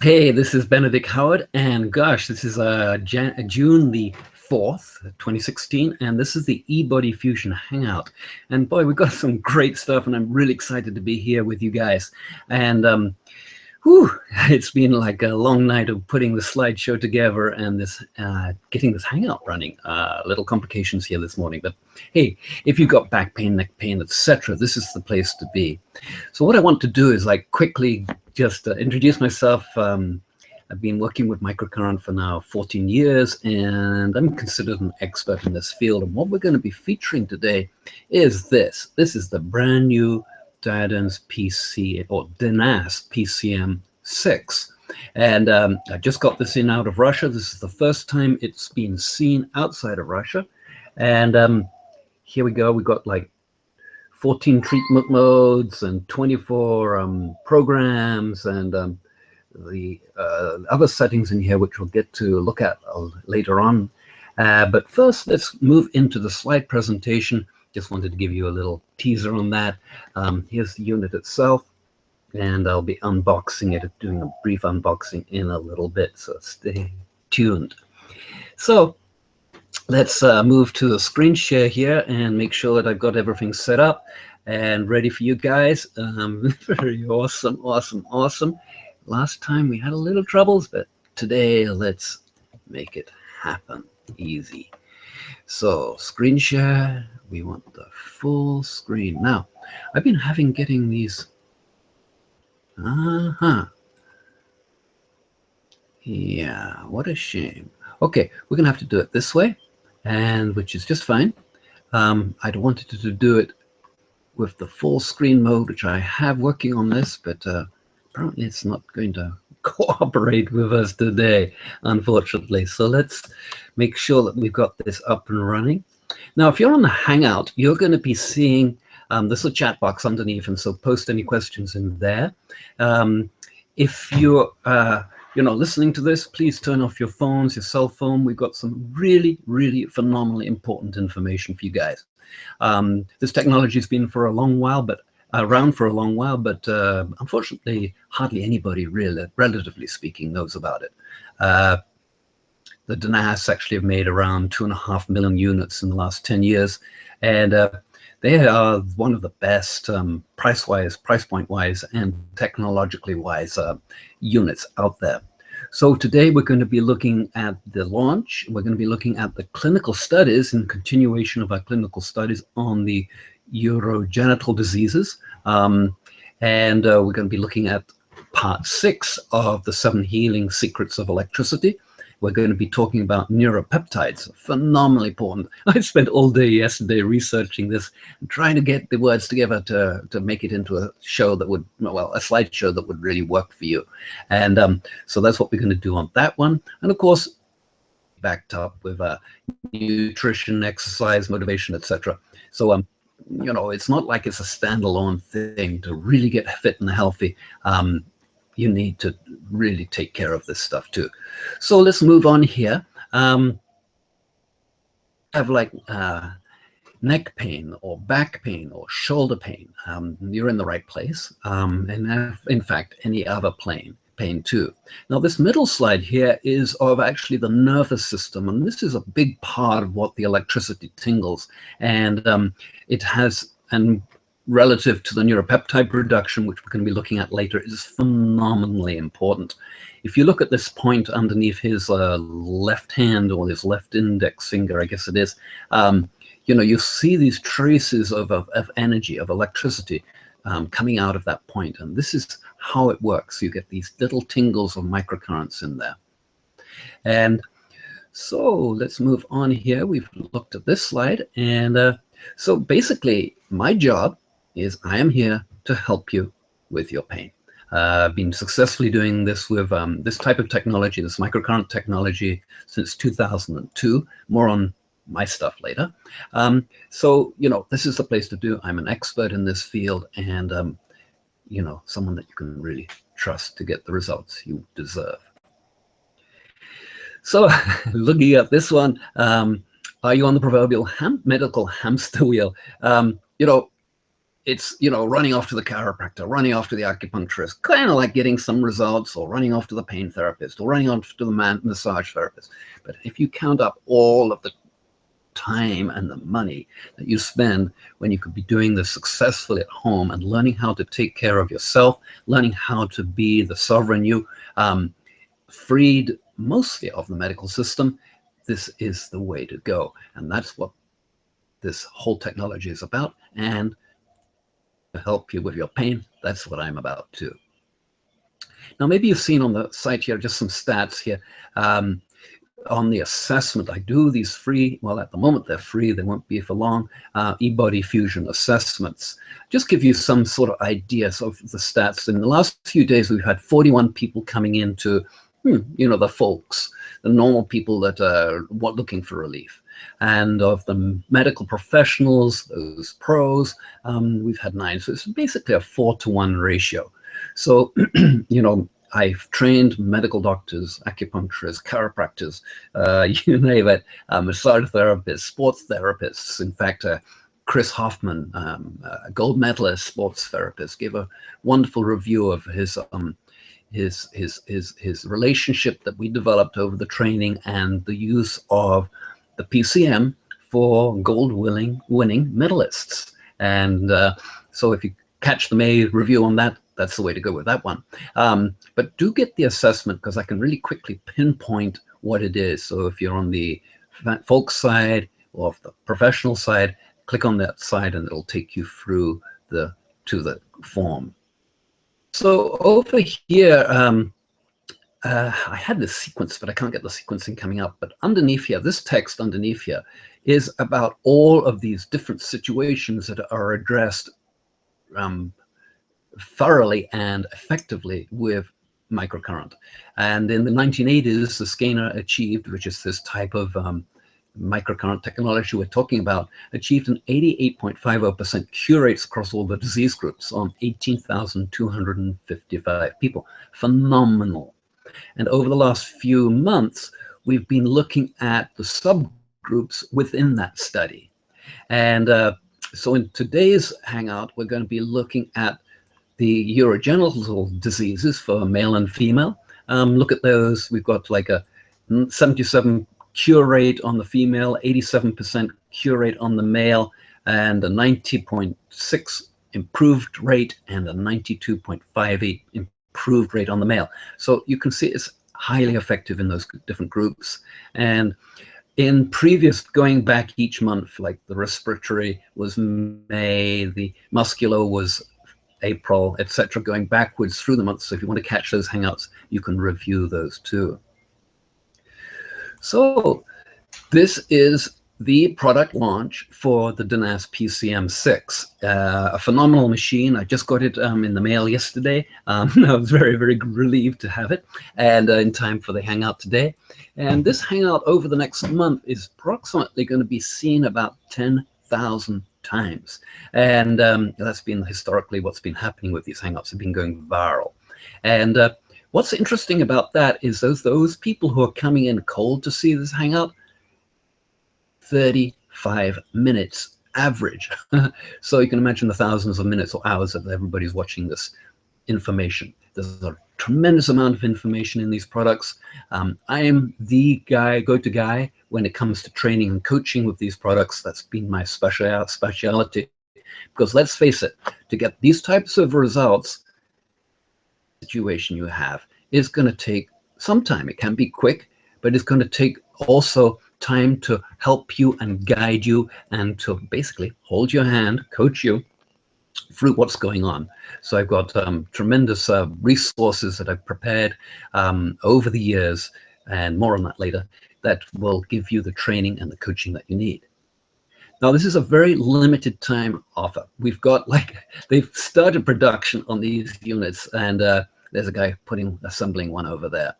Hey, this is Benedick Howard, and gosh, this is June the 4th, 2016, and this is the eBodyFUSION Hangout. And boy, we've got some great stuff, and I'm really excited to be here with you guys. And whew, it's been like a long night of putting the slideshow together and this getting this Hangout running. Little complications here this morning, but hey, if you've got back pain, neck pain, etc., this is the place to be. So what I want to do is like quickly just introduce myself. I've been working with microcurrent for now 14 years, and I'm considered an expert in this field. And what we're going to be featuring today is this. This is the brand new diadens-pcm or DENAS-pcm 6. And I just got this in out of Russia. This is the first time it's been seen outside of Russia. And here we go. We got like 14 treatment modes and 24 programs and the other settings in here, which we'll get to look at later on. But first, let's move into the slide presentation. Just wanted to give you a little teaser on that. Here's the unit itself, and I'll be unboxing it, doing a brief unboxing in a little bit, so stay tuned. So let's move to the screen share here and make sure that I've got everything set up and ready for you guys. Very awesome, awesome, awesome. Last time we had a little troubles, but today let's make it happen easy. So screen share, we want the full screen. Now, I've been getting these. Yeah, what a shame. Okay, we're gonna have to do it this way, and which is just fine. I'd wanted to do it with the full screen mode, which I have working on this, but apparently it's not going to cooperate with us today, unfortunately. So let's make sure that we've got this up and running. Now, if you're on the Hangout, you're going to be seeing there's a chat box underneath, and so post any questions in there. If you're listening to this, please turn off your phones, your cell phone. We've got some really, really phenomenally important information for you guys. This technology has been for a long while, but around for a long while, but unfortunately, hardly anybody really, relatively speaking, knows about it. The DENAS actually have made around 2.5 million units in the last 10 years, and they are one of the best price-wise, price point-wise, and technologically-wise units out there. So today we're going to be looking at the launch. We're going to be looking at the clinical studies and continuation of our clinical studies on the urogenital diseases. And we're going to be looking at part 6 of the 7 healing secrets of electricity. We're going to be talking about neuropeptides, phenomenally important. I spent all day yesterday researching this and trying to get the words together to make it into a show that would, well, a slideshow that would really work for you. And so that's what we're going to do on that one. And of course, backed up with nutrition, exercise, motivation, etc. So, it's not like it's a standalone thing. To really get fit and healthy, you need to really take care of this stuff too. So let's move on here. Have like neck pain or back pain or shoulder pain, you're in the right place. And in fact, any other pain too. Now this middle slide here is of actually the nervous system, and this is a big part of what the electricity tingles, and it has, and relative to the neuropeptide production, which we're going to be looking at later, is phenomenally important. If you look at this point underneath his left hand, or his left index finger, I guess it is, you see these traces of energy, of electricity coming out of that point. And this is how it works. You get these little tingles of microcurrents in there. And so let's move on here. We've looked at this slide. And so basically, my job is I am here to help you with your pain. I've been successfully doing this with this type of technology, this microcurrent technology, since 2002. More on my stuff later. So, this is the place to do. I'm an expert in this field, and, someone that you can really trust to get the results you deserve. So, looking at this one, are you on the proverbial medical hamster wheel? it's, you know, running off to the chiropractor, running off to the acupuncturist, kind of like getting some results, or running off to the pain therapist, or running off to the massage therapist. But if you count up all of the time and the money that you spend when you could be doing this successfully at home and learning how to take care of yourself, learning how to be the sovereign you, freed mostly of the medical system, this is the way to go. And that's what this whole technology is about. And to help you with your pain, that's what I'm about too. Now, maybe you've seen on the site here just some stats here. On the assessment, I do these free, well, at the moment they're free, they won't be for long, eBodyFUSION assessments. Just give you some sort of ideas of the stats. In the last few days, we've had 41 people coming into, you know, the folks, the normal people that are looking for relief. And of the medical professionals, those pros, we've had 9. So it's basically a 4-to-1 ratio. So, you know, I've trained medical doctors, acupuncturists, chiropractors, you name it, massage therapists, sports therapists. In fact, Chris Hoffman, a gold medalist sports therapist, gave a wonderful review of his relationship that we developed over the training and the use of the PCM for gold-winning medalists. And so if you catch the May review on that, that's the way to go with that one. But do get the assessment, because I can really quickly pinpoint what it is. So if you're on the folks side or the professional side, click on that side and it'll take you through to the form. So over here, I had this sequence, but I can't get the sequencing coming up. But underneath here, this text underneath here is about all of these different situations that are addressed thoroughly and effectively with microcurrent. And in the 1980s, the scanner achieved, which is this type of microcurrent technology we're talking about, achieved an 88.50% cure rates across all the disease groups on 18,255 people. Phenomenal. And over the last few months, we've been looking at the subgroups within that study. And so in today's Hangout, we're going to be looking at the urogenital diseases for male and female. Look at those. We've got like a 77 cure rate on the female, 87% cure rate on the male, and a 90.6 improved rate and a 92.58 improved rate on the male. So you can see it's highly effective in those different groups. And in previous, going back each month, like the respiratory was May, the muscular was April, etc., going backwards through the months. So if you want to catch those Hangouts, you can review those too. So this is the product launch for the DENAS PCM 6, a phenomenal machine. I just got it in the mail yesterday. I was very, very relieved to have it, and in time for the Hangout today. And this Hangout over the next month is approximately going to be seen about 10,000 times. And that's been historically what's been happening with these Hangouts. Have been going viral. And what's interesting about that is those people who are coming in cold to see this Hangout, 35 minutes average. So you can imagine the thousands of minutes or hours that everybody's watching this information. There's a tremendous amount of information in these products. I am the go-to guy when it comes to training and coaching with these products. That's been my specialty. Because let's face it, to get these types of results, the situation you have is going to take some time. It can be quick, but it's going to take also time to help you and guide you and to basically hold your hand, coach you through what's going on. So I've got tremendous resources that I've prepared over the years, and more on that later, that will give you the training and the coaching that you need. Now, this is a very limited time offer. We've got they've started production on these units, and there's a guy assembling one over there.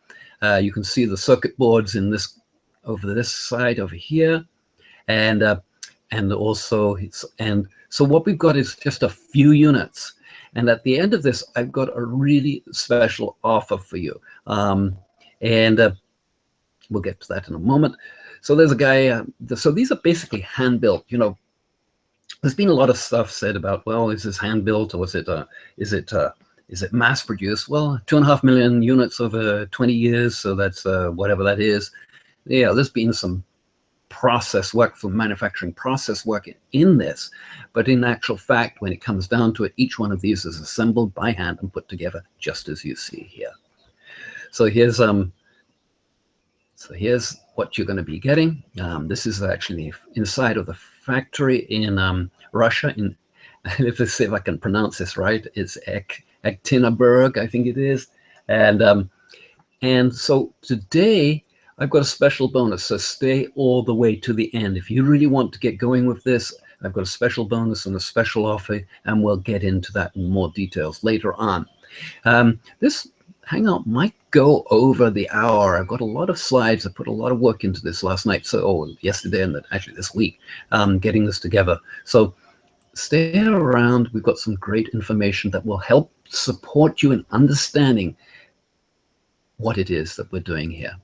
You can see the circuit boards in this, over this side over here, and also so what we've got is just a few units. And at the end of this, I've got a really special offer for you. And we'll get to that in a moment. So there's a guy, so these are basically hand-built, you know, there's been a lot of stuff said about, well, is this hand built, or is it mass produced? Well, 2.5 million units over 20 years, so that's whatever that is. Yeah, there's been some process work, for manufacturing process work in this, but in actual fact, when it comes down to it, each one of these is assembled by hand and put together just as you see here. So here's what you're going to be getting. This is actually inside of the factory in Russia. Let's see if I can pronounce this right. It's Ekaterinburg, I think it is. And so today I've got a special bonus, so stay all the way to the end. If you really want to get going with this, I've got a special bonus and a special offer, and we'll get into that in more details later on. This Hangout might go over the hour. I've got a lot of slides. I put a lot of work into this last night, yesterday, and actually this week, getting this together. So stay around. We've got some great information that will help support you in understanding what it is that we're doing here.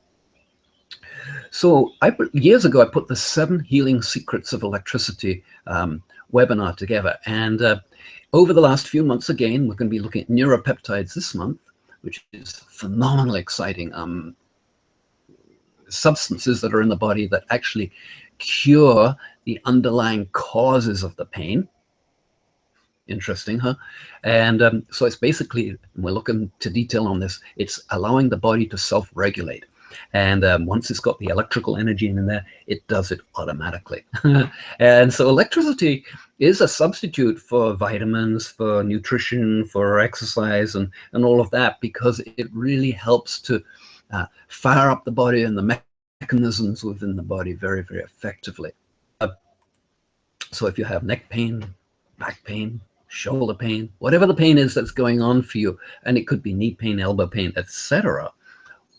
So years ago, I put the 7 Healing Secrets of Electricity webinar together. And over the last few months, again, we're going to be looking at neuropeptides this month, which is phenomenally exciting. Substances that are in the body that actually cure the underlying causes of the pain. Interesting, huh? And so it's basically, we're looking to detail on this, it's allowing the body to self-regulate. And once it's got the electrical energy in there, it does it automatically. And so electricity is a substitute for vitamins, for nutrition, for exercise, and all of that, because it really helps to fire up the body and the mechanisms within the body very, very effectively. So if you have neck pain, back pain, shoulder pain, whatever the pain is that's going on for you, and it could be knee pain, elbow pain, etc.,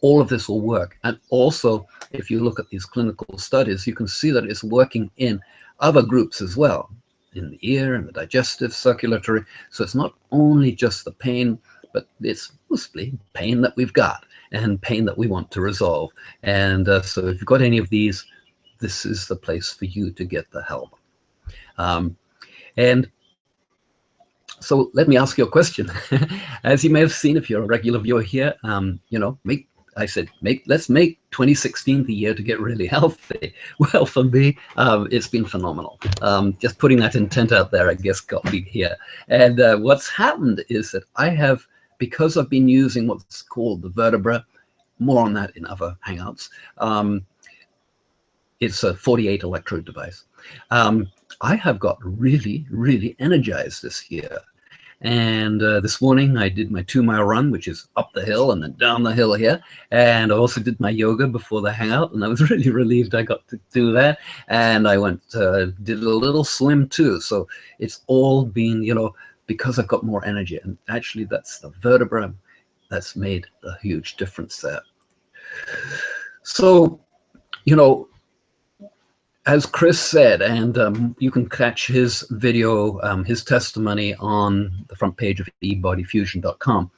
all of this will work. And also, if you look at these clinical studies, you can see that it's working in other groups as well, in the ear and the digestive, circulatory. So it's not only just the pain, but it's mostly pain that we've got and pain that we want to resolve. And so if you've got any of these, this is the place for you to get the help. And so let me ask you a question. As you may have seen, if you're a regular viewer here, let's make 2016 the year to get really healthy. Well, for me, it's been phenomenal. Just putting that intent out there, I guess, got me here. And what's happened is that I have, because I've been using what's called the vertebra, more on that in other Hangouts. It's a 48 electrode device. I have got really, really energized this year. And this morning I did my 2-mile run, which is up the hill and then down the hill here. And I also did my yoga before the Hangout, and I was really relieved I got to do that. And I went, did a little swim too. So it's all been, because I've got more energy. And actually that's the vertebra that's made a huge difference there. So, as Chris said, and you can catch his video, his testimony on the front page of eBodyFUSION.com.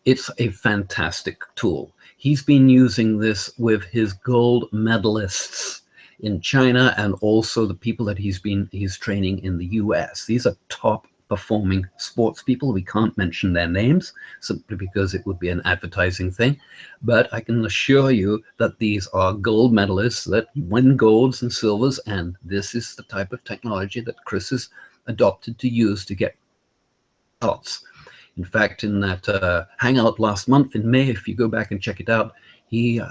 It's a fantastic tool. He's been using this with his gold medalists in China and also the people that he's training in the US. These are top performing sports people. We can't mention their names simply because it would be an advertising thing, but I can assure you that these are gold medalists that win golds and silvers, and this is the type of technology that Chris has adopted to use to get results. In fact, in that Hangout last month in May, if you go back and check it out, he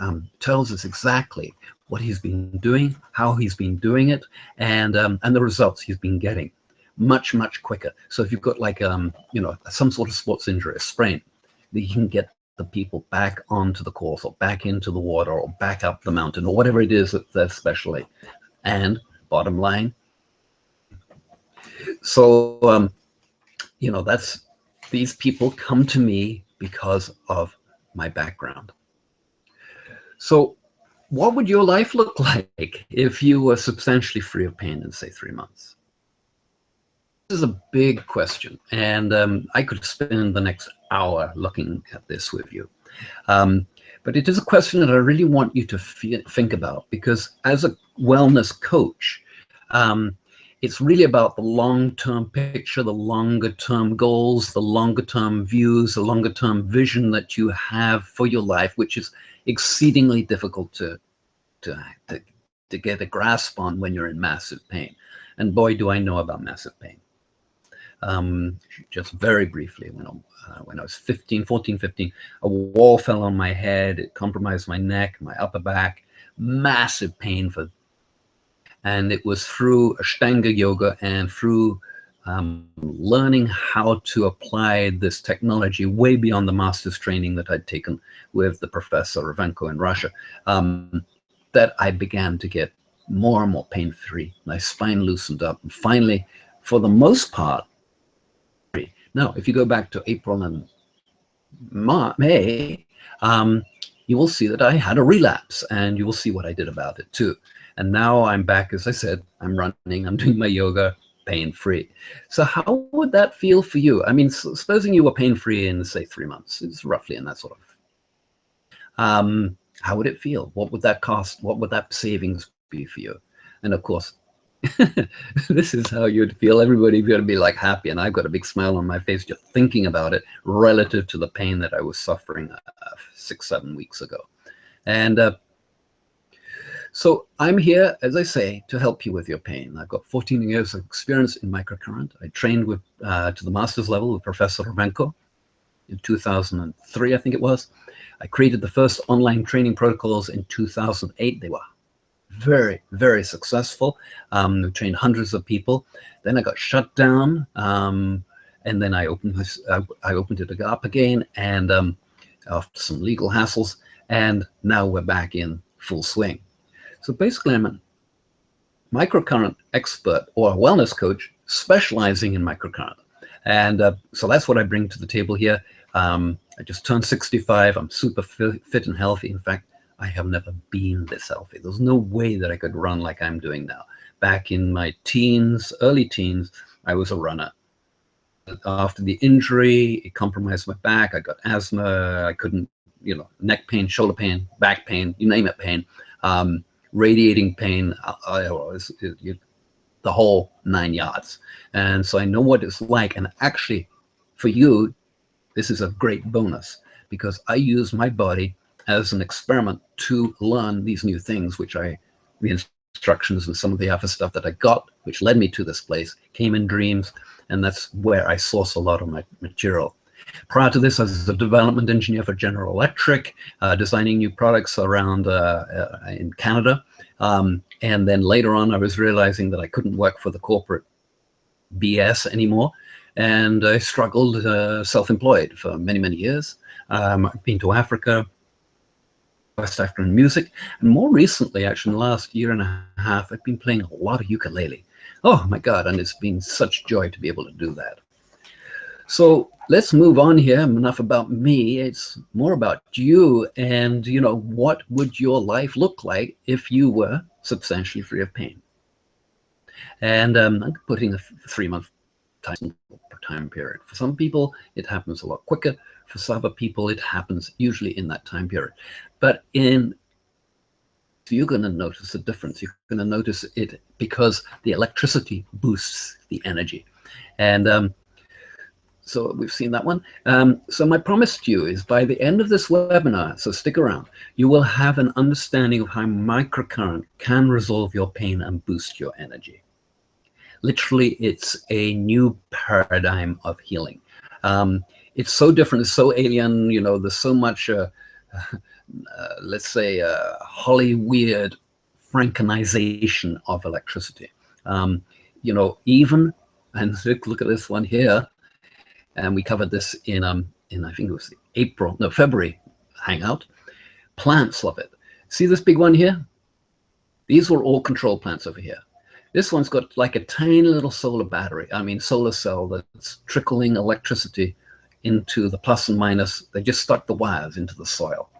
tells us exactly what he's been doing, how he's been doing it, and the results he's been getting. Much, much quicker. So if you've got like, some sort of sports injury, a sprain, you can get the people back onto the course or back into the water or back up the mountain or whatever it is that they're specially. And bottom line, so, these people come to me because of my background. So what would your life look like if you were substantially free of pain in, say, 3 months? This is a big question, and I could spend the next hour looking at this with you. But it is a question that I really want you to think about, because as a wellness coach, it's really about the long-term picture, the longer-term goals, the longer-term views, the longer-term vision that you have for your life, which is exceedingly difficult to get a grasp on when you're in massive pain. And boy, do I know about massive pain. Just very briefly, when I was 14, 15, a wall fell on my head. It compromised my neck, my upper back, massive pain and it was through Ashtanga yoga and through learning how to apply this technology way beyond the master's training that I'd taken with the professor Ravenko in Russia, that I began to get more and more pain-free. My spine loosened up. And finally, for the most part, now, if you go back to April and May, you will see that I had a relapse, and you will see what I did about it too. And now I'm back, as I said, I'm running, I'm doing my yoga, pain-free. So how would that feel for you? I mean, supposing you were pain-free in, say, 3 months, it's roughly in that sort of. How would it feel? What would that cost? What would that savings be for you? And of course, this is how you'd feel. Everybody's going to be like happy, and I've got a big smile on my face just thinking about it relative to the pain that I was suffering 6, 7 weeks ago. And so I'm here, as I say, to help you with your pain. I've got 14 years of experience in microcurrent. I trained with to the master's level with Professor Ravenko in 2003, I think it was. I created the first online training protocols in 2008. They were very, very successful. We trained hundreds of people. Then I got shut down, and then I opened it up again, and after some legal hassles, and now we're back in full swing. So basically, I'm a microcurrent expert or a wellness coach specializing in microcurrent, and so that's what I bring to the table here. I just turned 65. I'm super fit and healthy. In fact, I have never been this healthy. There's no way that I could run like I'm doing now. Back in my teens, early teens, I was a runner. After the injury, it compromised my back. I got asthma. I couldn't, neck pain, shoulder pain, back pain, you name it, pain, radiating pain, the whole 9 yards. And so I know what it's like. And actually, for you, this is a great bonus because I use my body as an experiment to learn these new things, the instructions and some of the other stuff that I got, which led me to this place, came in dreams, and that's where I source a lot of my material. Prior to this, I was a development engineer for General Electric, designing new products around in Canada. And then later on, I was realizing that I couldn't work for the corporate BS anymore. And I struggled self-employed for many, many years. I've been to Africa, West African music, and more recently, actually, in the last year and a half, I've been playing a lot of ukulele. Oh my God, and it's been such joy to be able to do that. So let's move on here. Enough about me. It's more about you and, what would your life look like if you were substantially free of pain? And I'm putting a 3-month time period. For some people, it happens a lot quicker. For some other people, it happens usually in that time period. But you're going to notice a difference. You're going to notice it because the electricity boosts the energy. And so we've seen that one. So my promise to you is by the end of this webinar, so stick around, you will have an understanding of how microcurrent can resolve your pain and boost your energy. Literally, it's a new paradigm of healing. It's so different, it's so alien, there's so much, let's say, Hollywood Frankenization of electricity. Even, and look at this one here, and we covered this in I think it was the February Hangout. Plants love it. See this big one here? These were all control plants over here. This one's got like a tiny little solar battery, solar cell that's trickling electricity into the plus and minus. They just stuck the wires into the soil.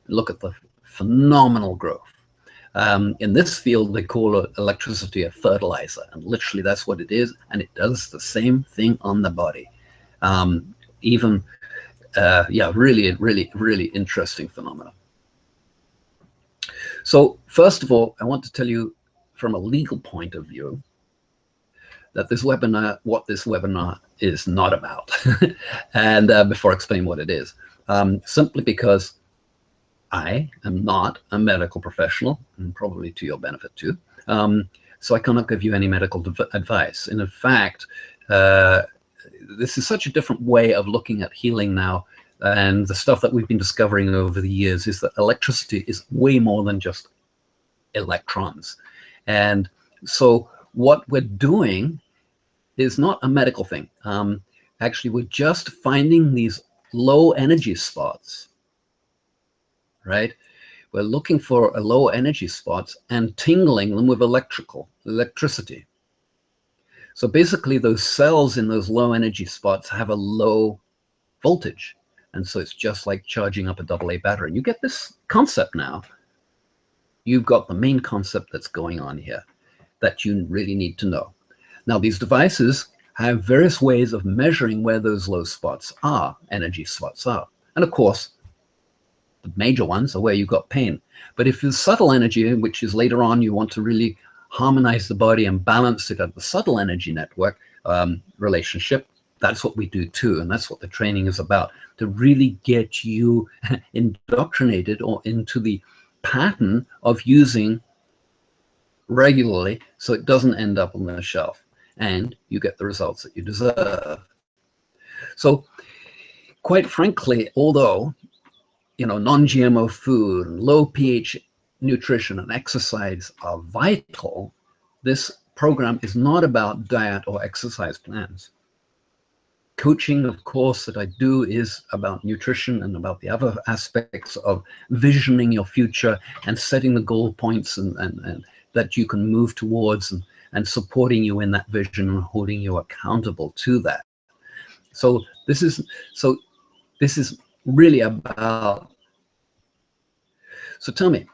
Look at the phenomenal growth. In this field, they call electricity a fertilizer, and literally that's what it is, and it does the same thing on the body. Really, really, really interesting phenomena. So first of all, I want to tell you from a legal point of view, that this webinar, what this webinar is not about. And before I explain what it is, simply because I am not a medical professional, and probably to your benefit too. So I cannot give you any medical advice. And in fact, this is such a different way of looking at healing now. And the stuff that we've been discovering over the years is that electricity is way more than just electrons. And so what we're doing is not a medical thing. Actually, we're just finding these low energy spots, right? We're looking for a low energy spots and tingling them with electricity. So basically those cells in those low energy spots have a low voltage. And so it's just like charging up a AA battery. And you get this concept now. You've got the main concept that's going on here that you really need to know. Now, these devices have various ways of measuring where those low spots are, energy spots are. And of course, the major ones are where you've got pain. But if there's subtle energy, which is later on you want to really harmonize the body and balance it at the subtle energy network relationship, that's what we do too. And that's what the training is about, to really get you indoctrinated or into the pattern of using regularly so it doesn't end up on the shelf and you get the results that you deserve. So quite frankly, although non-GMO food, low pH nutrition and exercise are vital, this program is not about diet or exercise plans. Coaching, of course, that I do is about nutrition and about the other aspects of visioning your future and setting the goal points and that you can move towards and supporting you in that vision and holding you accountable to that. So this is really about. So tell me,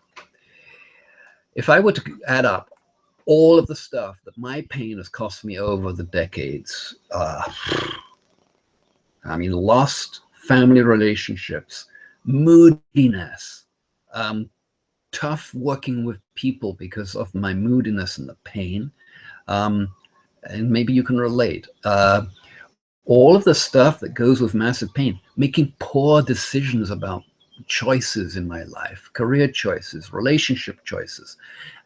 if I were to add up all of the stuff that my pain has cost me over the decades, I mean, lost family relationships, moodiness, tough working with people because of my moodiness and the pain, and maybe you can relate. All of the stuff that goes with massive pain, making poor decisions about choices in my life, career choices, relationship choices,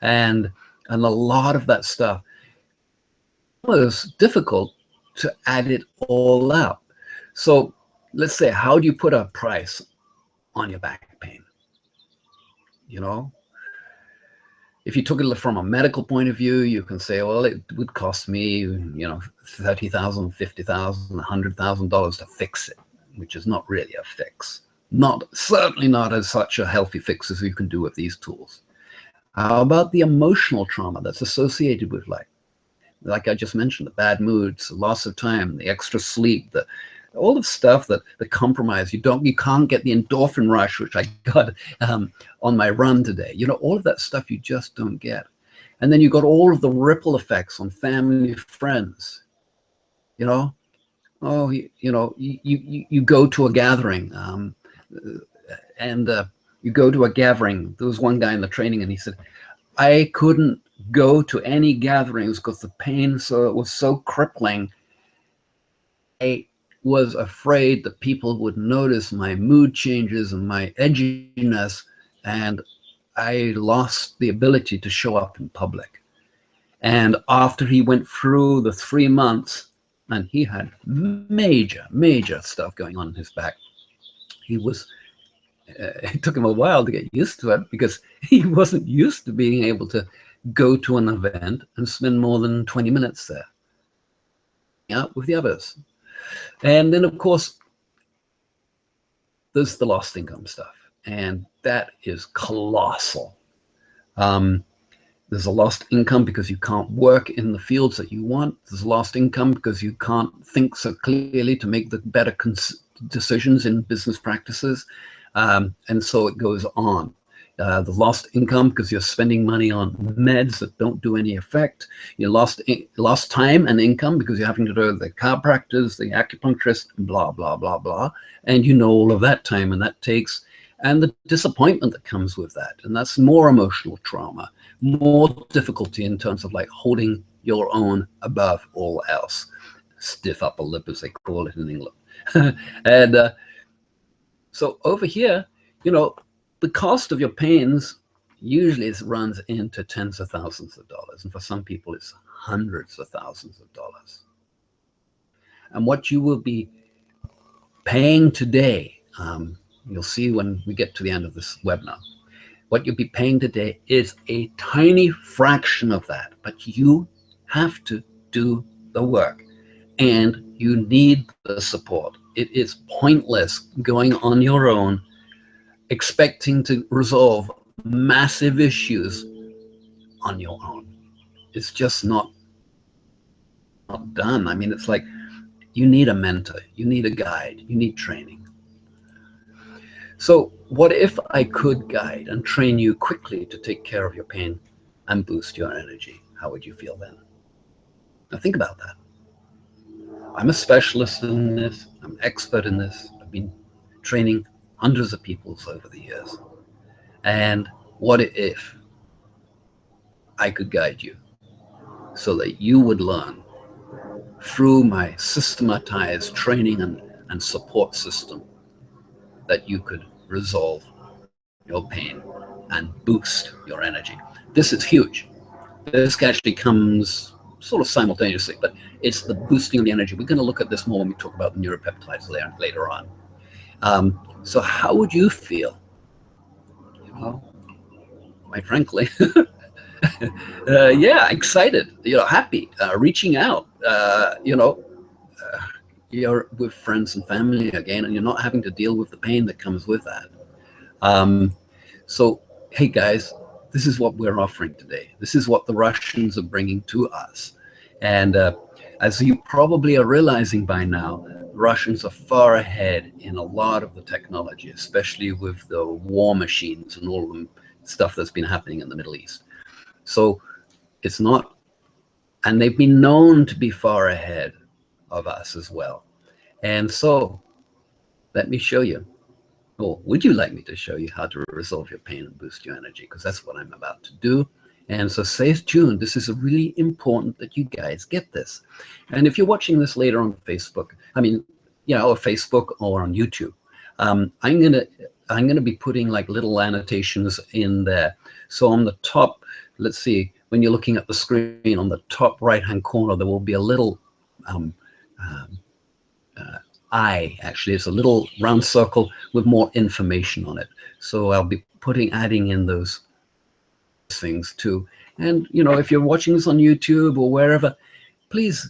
and a lot of that stuff. It was difficult to add it all up. So let's say, how do you put a price on your back pain? If you took it from a medical point of view, you can say, well, it would cost me, $30,000, $50,000, $100,000 to fix it, which is not really a fix. Certainly not as such a healthy fix as you can do with these tools. How about the emotional trauma that's associated with life? Like I just mentioned, the bad moods, the loss of time, the extra sleep, all the stuff that the compromise. You can't get the endorphin rush, which I got on my run today. All of that stuff you just don't get. And then you got all of the ripple effects on family, friends. You go to a gathering, and you go to a gathering. There was one guy in the training, and he said, I couldn't go to any gatherings because the pain was so crippling. I was afraid that people would notice my mood changes and my edginess, and I lost the ability to show up in public. And after he went through the 3 months, and he had major stuff going on in his back, it took him a while to get used to it because he wasn't used to being able to go to an event and spend more than 20 minutes there out with the others. And then, of course, there's the lost income stuff, and that is colossal. There's a lost income because you can't work in the fields that you want. There's a lost income because you can't think so clearly to make the better decisions in business practices. And so it goes on. The lost income because you're spending money on meds that don't do any effect. You lost time and income because you're having to do the chiropractors, the acupuncturist, blah, blah, blah, blah. And all of that time and that takes, and the disappointment that comes with that. And that's more emotional trauma, more difficulty in terms of like holding your own above all else. Stiff upper lip, as they call it in England. And so over here, you know, the cost of your pains usually runs into tens of thousands of dollars. And for some people, it's hundreds of thousands of dollars. And what you will be paying today, you'll see when we get to the end of this webinar, what you'll be paying today is a tiny fraction of that, but you have to do the work and you need the support. It is pointless going on your own, expecting to resolve massive issues on your own. It's just not done. I mean, it's like you need a mentor, you need a guide, you need training. So what if I could guide and train you quickly to take care of your pain and boost your energy? How would you feel then? Now think about that. I'm a specialist in this. I'm an expert in this. I've been training hundreds of people over the years. And what if I could guide you so that you would learn through my systematized training and support system that you could resolve your pain and boost your energy? This is huge. This actually comes sort of simultaneously, but it's the boosting of the energy. We're going to look at this more when we talk about the neuropeptides later on. So how would you feel? You know, quite frankly, yeah, excited, happy, reaching out, you're with friends and family again, and you're not having to deal with the pain that comes with that. So, hey guys, this is what we're offering today. This is what the Russians are bringing to us. And as you probably are realizing by now, the Russians are far ahead in a lot of the technology, especially with the war machines and all the stuff that's been happening in the Middle East. So it's not, and they've been known to be far ahead of us as well. And so let me show you. Or would you like me to show you how to resolve your pain and boost your energy? Because that's what I'm about to do. And so stay tuned. This is really important that you guys get this. And if you're watching this later on Facebook, or Facebook or on YouTube, I'm gonna be putting like little annotations in there. So on the top, let's see, when you're looking at the screen, on the top right-hand corner, there will be a little actually, it's a little round circle with more information on it. So I'll be adding in those things too. And if you're watching this on YouTube or wherever, please,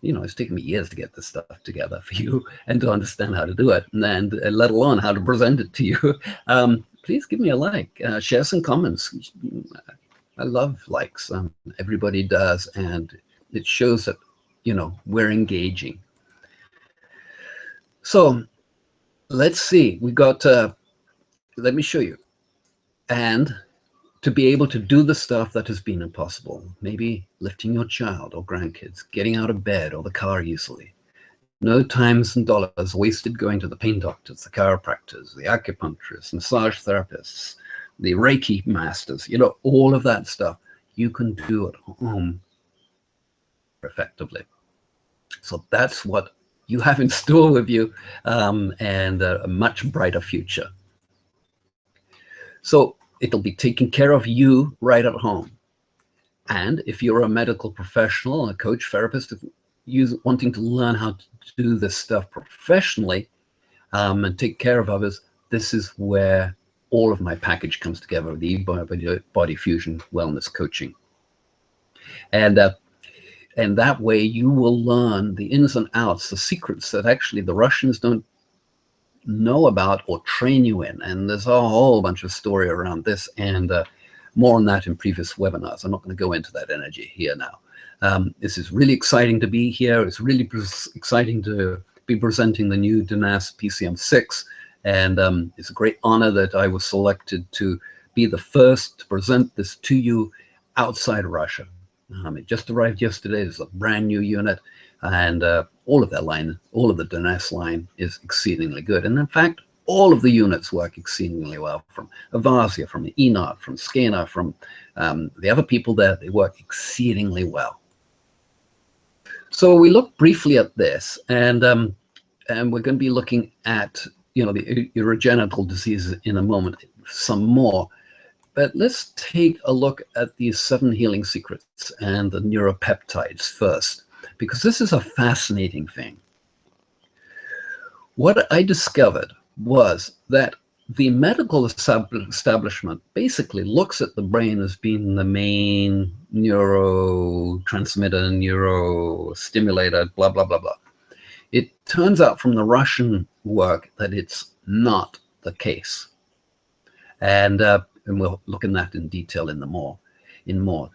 it's taken me years to get this stuff together for you and to understand how to do it, and let alone how to present it to you. Please give me a like, share some comments. I love likes. Everybody does, and it shows that we're engaging. So let's see, we got, let me show you. And to be able to do the stuff that has been impossible, maybe lifting your child or grandkids, getting out of bed or the car easily. No times and dollars wasted going to the pain doctors, the chiropractors, the acupuncturists, massage therapists, the Reiki masters, all of that stuff you can do at home effectively. So that's what you have in store with you, and a much brighter future. So it'll be taking care of you right at home. And if you're a medical professional, a coach, therapist, wanting to learn how to do this stuff professionally, and take care of others, this is where all of my package comes together, the eBodyFUSION wellness coaching. And that way you will learn the ins and outs, the secrets that actually the Russians don't know about or train you in. And there's a whole bunch of story around this, and more on that in previous webinars. I'm not going to go into that energy here now. This is really exciting to be here. It's really exciting to be presenting the new DENAS PCM 6, and it's a great honor that I was selected to be the first to present this to you outside Russia. It just arrived yesterday. It's a brand new unit, and all of that line, all of the DENAS line is exceedingly good. And in fact, all of the units work exceedingly well, from Avasia, from Enot, from Skena, from the other people there. They work exceedingly well. So we look briefly at this, and we're going to be looking at, you know, the urogenital diseases in a moment, some more. But let's take a look at these 7 healing secrets and the neuropeptides first, because this is a fascinating thing. What I discovered was that the medical establishment basically looks at the brain as being the main neurotransmitter, neurostimulator, blah, blah, blah, blah. It turns out from the Russian work that it's not the case. And we'll look in that in detail in more.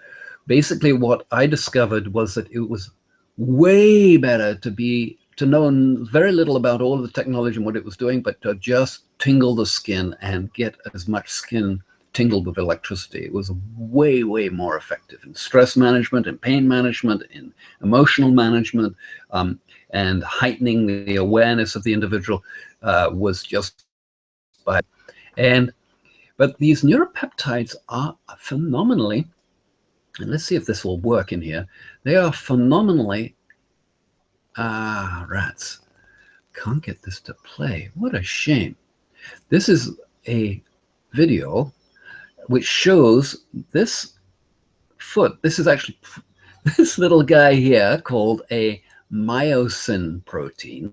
Basically, what I discovered was that it was way better to know very little about all of the technology and what it was doing, but to just tingle the skin and get as much skin tingled with electricity. It was way, way more effective in stress management, in pain management, in emotional management, and heightening the awareness of the individual was just by. But these neuropeptides are phenomenally, and let's see if this will work in here, they are phenomenally, rats, can't get this to play. What a shame. This is a video which shows this foot. This is actually this little guy here called a myosin protein.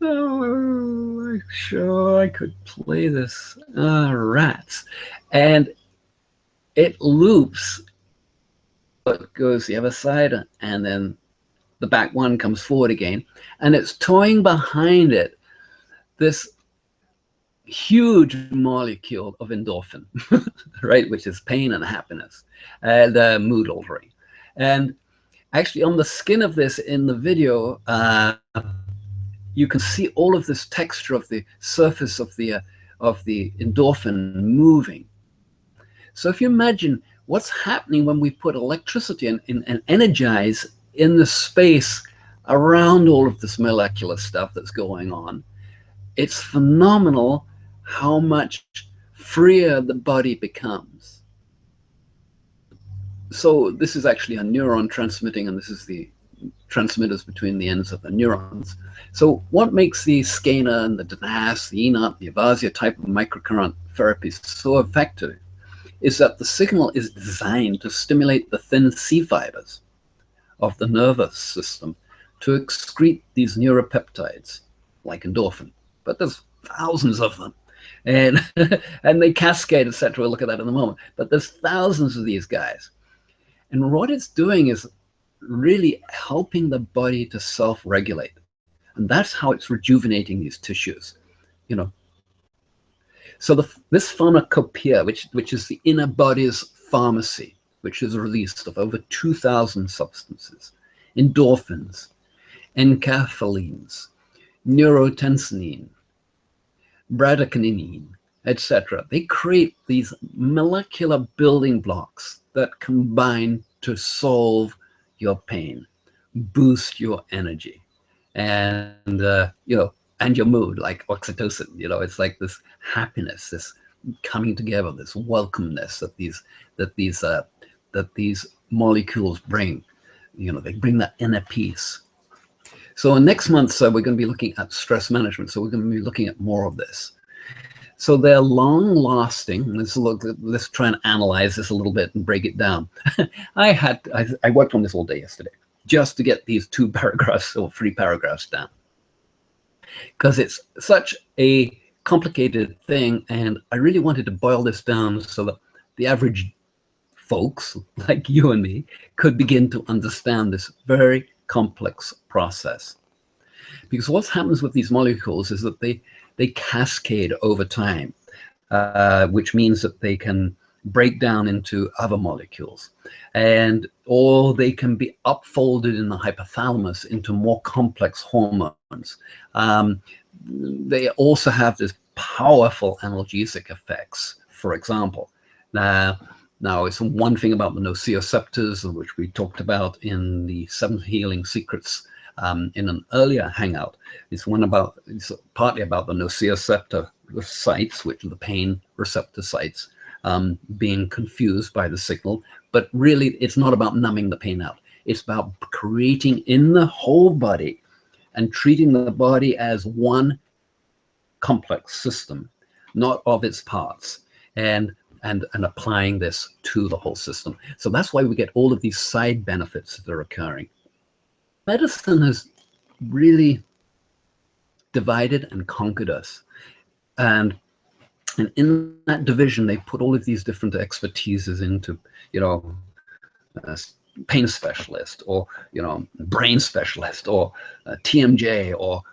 Oh, I'm sure I could play this. Rats. And it loops, it goes the other side, and then the back one comes forward again, and it's towing behind it this huge molecule of endorphin, right, which is pain and happiness and mood altering. And actually on the skin of this in the video, you can see all of this texture of the surface of the endorphin moving. So if you imagine what's happening when we put electricity and energize in the space around all of this molecular stuff that's going on, it's phenomenal how much freer the body becomes. So this is actually a neuron transmitting, and this is the transmitters between the ends of the neurons. So what makes the Skena and the DENAS, the Enot, the Avasia type of microcurrent therapies so effective is that the signal is designed to stimulate the thin C fibers of the nervous system to excrete these neuropeptides like endorphin. But there's thousands of them, and and they cascade, etc. We'll look at that in a moment. But there's thousands of these guys, and what it's doing is really helping the body to self-regulate, and that's how it's rejuvenating these tissues, you know. So this pharmacopoeia, which is the inner body's pharmacy, which is released of over 2,000 substances, endorphins, enkephalines, neurotensinine, bradykinin, etc. They create these molecular building blocks that combine to solve your pain, boost your energy, and you know, and your mood, like oxytocin. You know, it's like this happiness, this coming together, this welcomeness that these molecules bring. You know, they bring that inner peace. So next month, we're going to be looking at stress management. So we're going to be looking at more of this. So they're long-lasting. Let's try and analyze this a little bit and break it down. I worked on this all day yesterday just to get these 2 paragraphs or 3 paragraphs down, because it's such a complicated thing, and I really wanted to boil this down so that the average folks like you and me could begin to understand this very complex process. Because what happens with these molecules is that they cascade over time, which means that they can break down into other molecules, or they can be upfolded in the hypothalamus into more complex hormones. They also have this powerful analgesic effects, for example. Now, it's one thing about the nociceptors, which we talked about in the 7 healing secrets in an earlier hangout. It's partly about the nociceptor sites, which are the pain receptor sites, being confused by the signal. But really, it's not about numbing the pain out. It's about creating in the whole body and treating the body as one complex system, not of its parts, and applying this to the whole system. So that's why we get all of these side benefits that are occurring. Medicine has really divided and conquered us. And in that division, they put all of these different expertises into, pain specialist, or, brain specialist, or TMJ, or,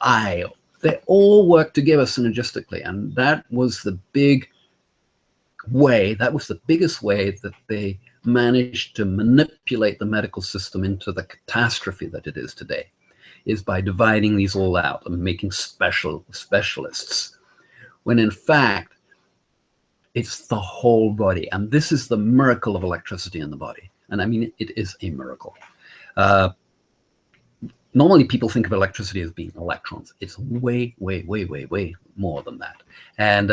eye. They all work together synergistically. And that was the biggest way that they managed to manipulate the medical system into the catastrophe that it is today, is by dividing these all out and making specialists, when in fact it's the whole body. And this is the miracle of electricity in the body. And I mean, it is a miracle. Normally people think of electricity as being electrons. It's way, way, way, way, way more than that. And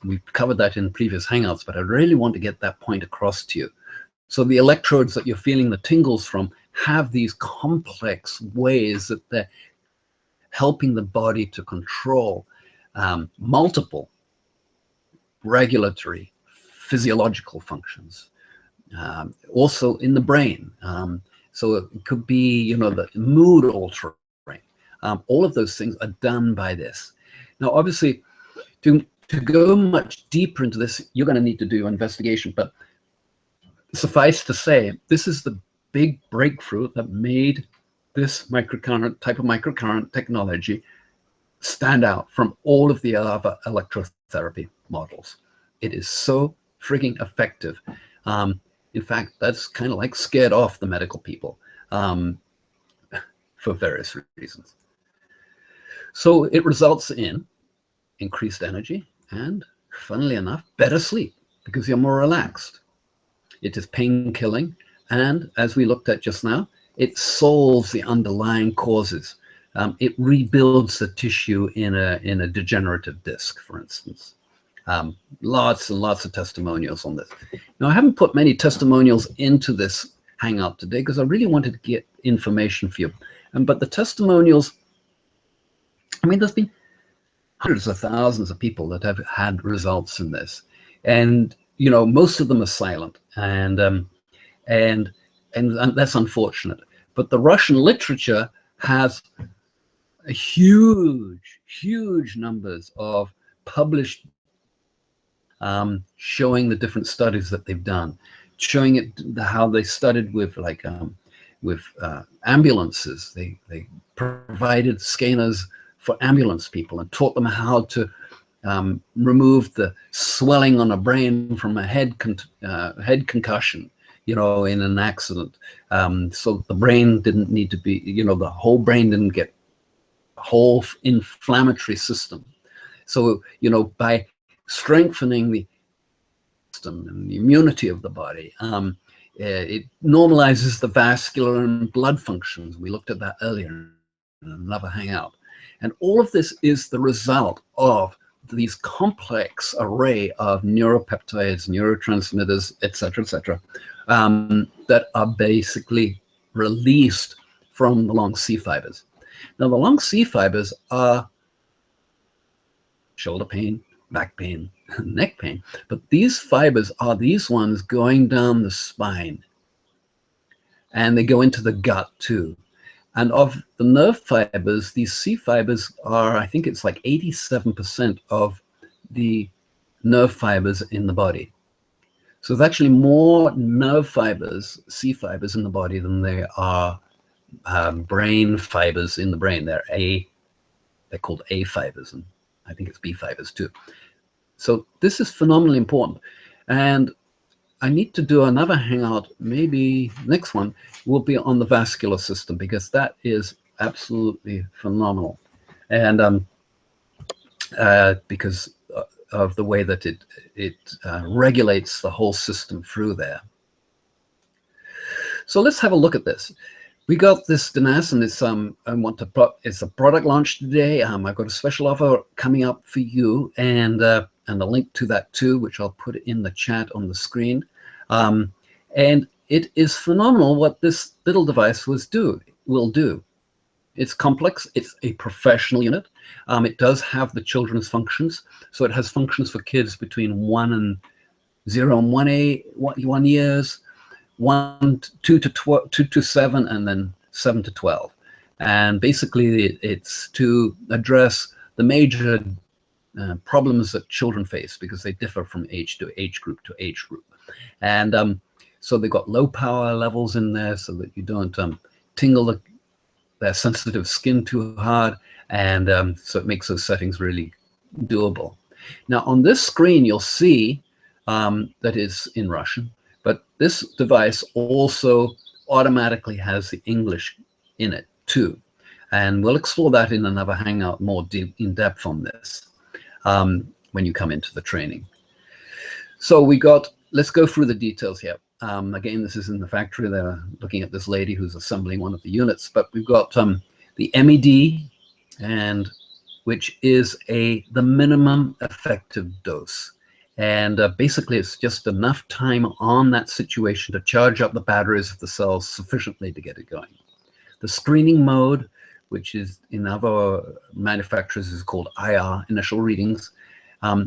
we've covered that in previous Hangouts, but I really want to get that point across to you. So the electrodes that you're feeling the tingles from have these complex ways that they're helping the body to control multiple regulatory, physiological functions. Also in the brain. So it could be, the mood altering. All of those things are done by this. Now, obviously, to go much deeper into this, you're going to need to do investigation. But suffice to say, this is the big breakthrough that made this type of microcurrent technology stand out from all of the other electrotherapy models. It is so frigging effective. In fact, that's kind of like scared off the medical people for various reasons. So it results in increased energy and, funnily enough, better sleep because you're more relaxed. It is pain killing, and as we looked at just now, it solves the underlying causes. It rebuilds the tissue in a degenerative disc, for instance. Lots and lots of testimonials on this. Now, I haven't put many testimonials into this Hangout today because I really wanted to get information for you. But the testimonials, I mean, there's been hundreds of thousands of people that have had results in this. And, most of them are silent. And that's unfortunate. But the Russian literature has a huge numbers of published showing the different studies that they've done, showing how they studied with ambulances. They provided scanners for ambulance people and taught them how to remove the swelling on a brain from a head concussion, in an accident. So the brain didn't need to be, the whole brain didn't get a whole inflammatory system. So, by strengthening the system and the immunity of the body, it normalizes the vascular and blood functions. We looked at that earlier in another Hangout. And all of this is the result of these complex array of neuropeptides, neurotransmitters, et cetera, that are basically released from the long C fibers. Now, the long C fibers are shoulder pain, back pain, neck pain, but these fibers are these ones going down the spine, and they go into the gut too. And of the nerve fibers, these C fibers are, I think it's like 87% of the nerve fibers in the body. So there's actually more nerve fibers, C fibers in the body than there are brain fibers in the brain. They're called A fibers, and I think it's B fibers too. So this is phenomenally important. And I need to do another Hangout, maybe next one will be on the vascular system, because that is absolutely phenomenal. And because of the way that it regulates the whole system through there. So let's have a look at this. We got this DENAS, and it's it's a product launch today. I've got a special offer coming up for you, and a link to that too, which I'll put in the chat on the screen. And it is phenomenal what this little device will do. It's complex. It's a professional unit. It does have the children's functions, so it has functions for kids between 0 and 1 years. 2 to 7, and then 7 to 12. And basically it's to address the major problems that children face, because they differ from age to age group to age group. And so they've got low power levels in there so that you don't tingle their sensitive skin too hard, and so it makes those settings really doable. Now on this screen you'll see that is in Russian, but this device also automatically has the English in it too. And we'll explore that in another Hangout more in depth on this when you come into the training. So let's go through the details here. Again, this is in the factory. They're looking at this lady who's assembling one of the units, but we've got the MED, and which is the minimum effective dose. And basically, it's just enough time on that situation to charge up the batteries of the cells sufficiently to get it going. The screening mode, which is in other manufacturers is called IR, initial readings,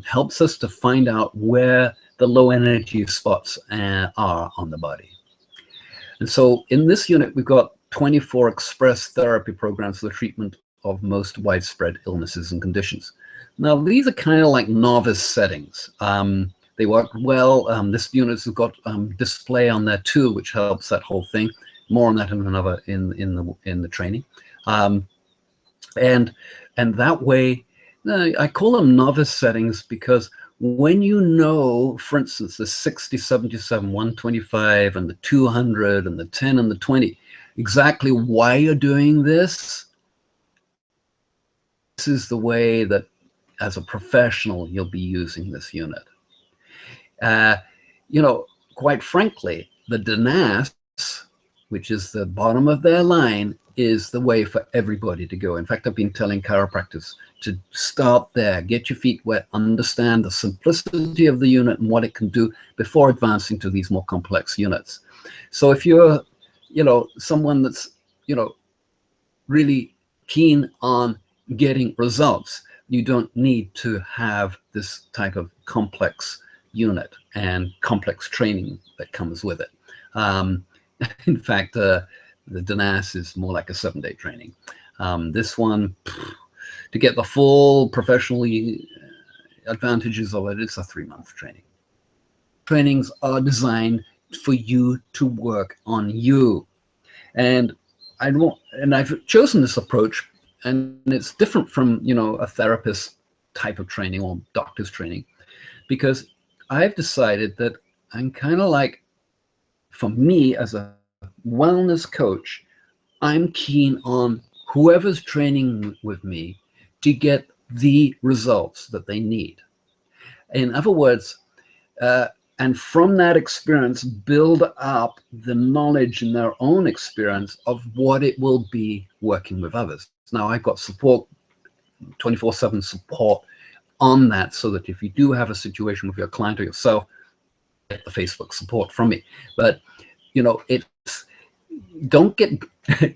helps us to find out where the low energy spots are on the body. And so in this unit, we've got 24 express therapy programs for the treatment of most widespread illnesses and conditions. Now, these are kind of like novice settings. They work well. This unit has got display on there too, which helps that whole thing. More on that in the training. And that way, I call them novice settings because when you know, for instance, the 60, 77, 125, and the 200, and the 10, and the 20, exactly why you're doing this, this is the way that as a professional you'll be using this unit. You know, quite frankly, the DENAS, which is the bottom of their line, is the way for everybody to go. In fact, I've been telling chiropractors to start there, get your feet wet, understand the simplicity of the unit and what it can do before advancing to these more complex units. So if you're, someone that's, really keen on getting results, you don't need to have this type of complex unit and complex training that comes with it. In fact, the DENAS is more like a 7-day training. This one, to get the full professional advantages of it, it's a 3-month training. Trainings are designed for you to work on you. And I've chosen this approach, and it's different from, a therapist type of training or doctor's training, because I've decided that I'm kind of like, for me as a wellness coach, I'm keen on whoever's training with me to get the results that they need. In other words, and from that experience, build up the knowledge in their own experience of what it will be working with others. Now, I've got support, 24/7 support on that, so that if you do have a situation with your client or yourself, get the Facebook support from me. But, don't get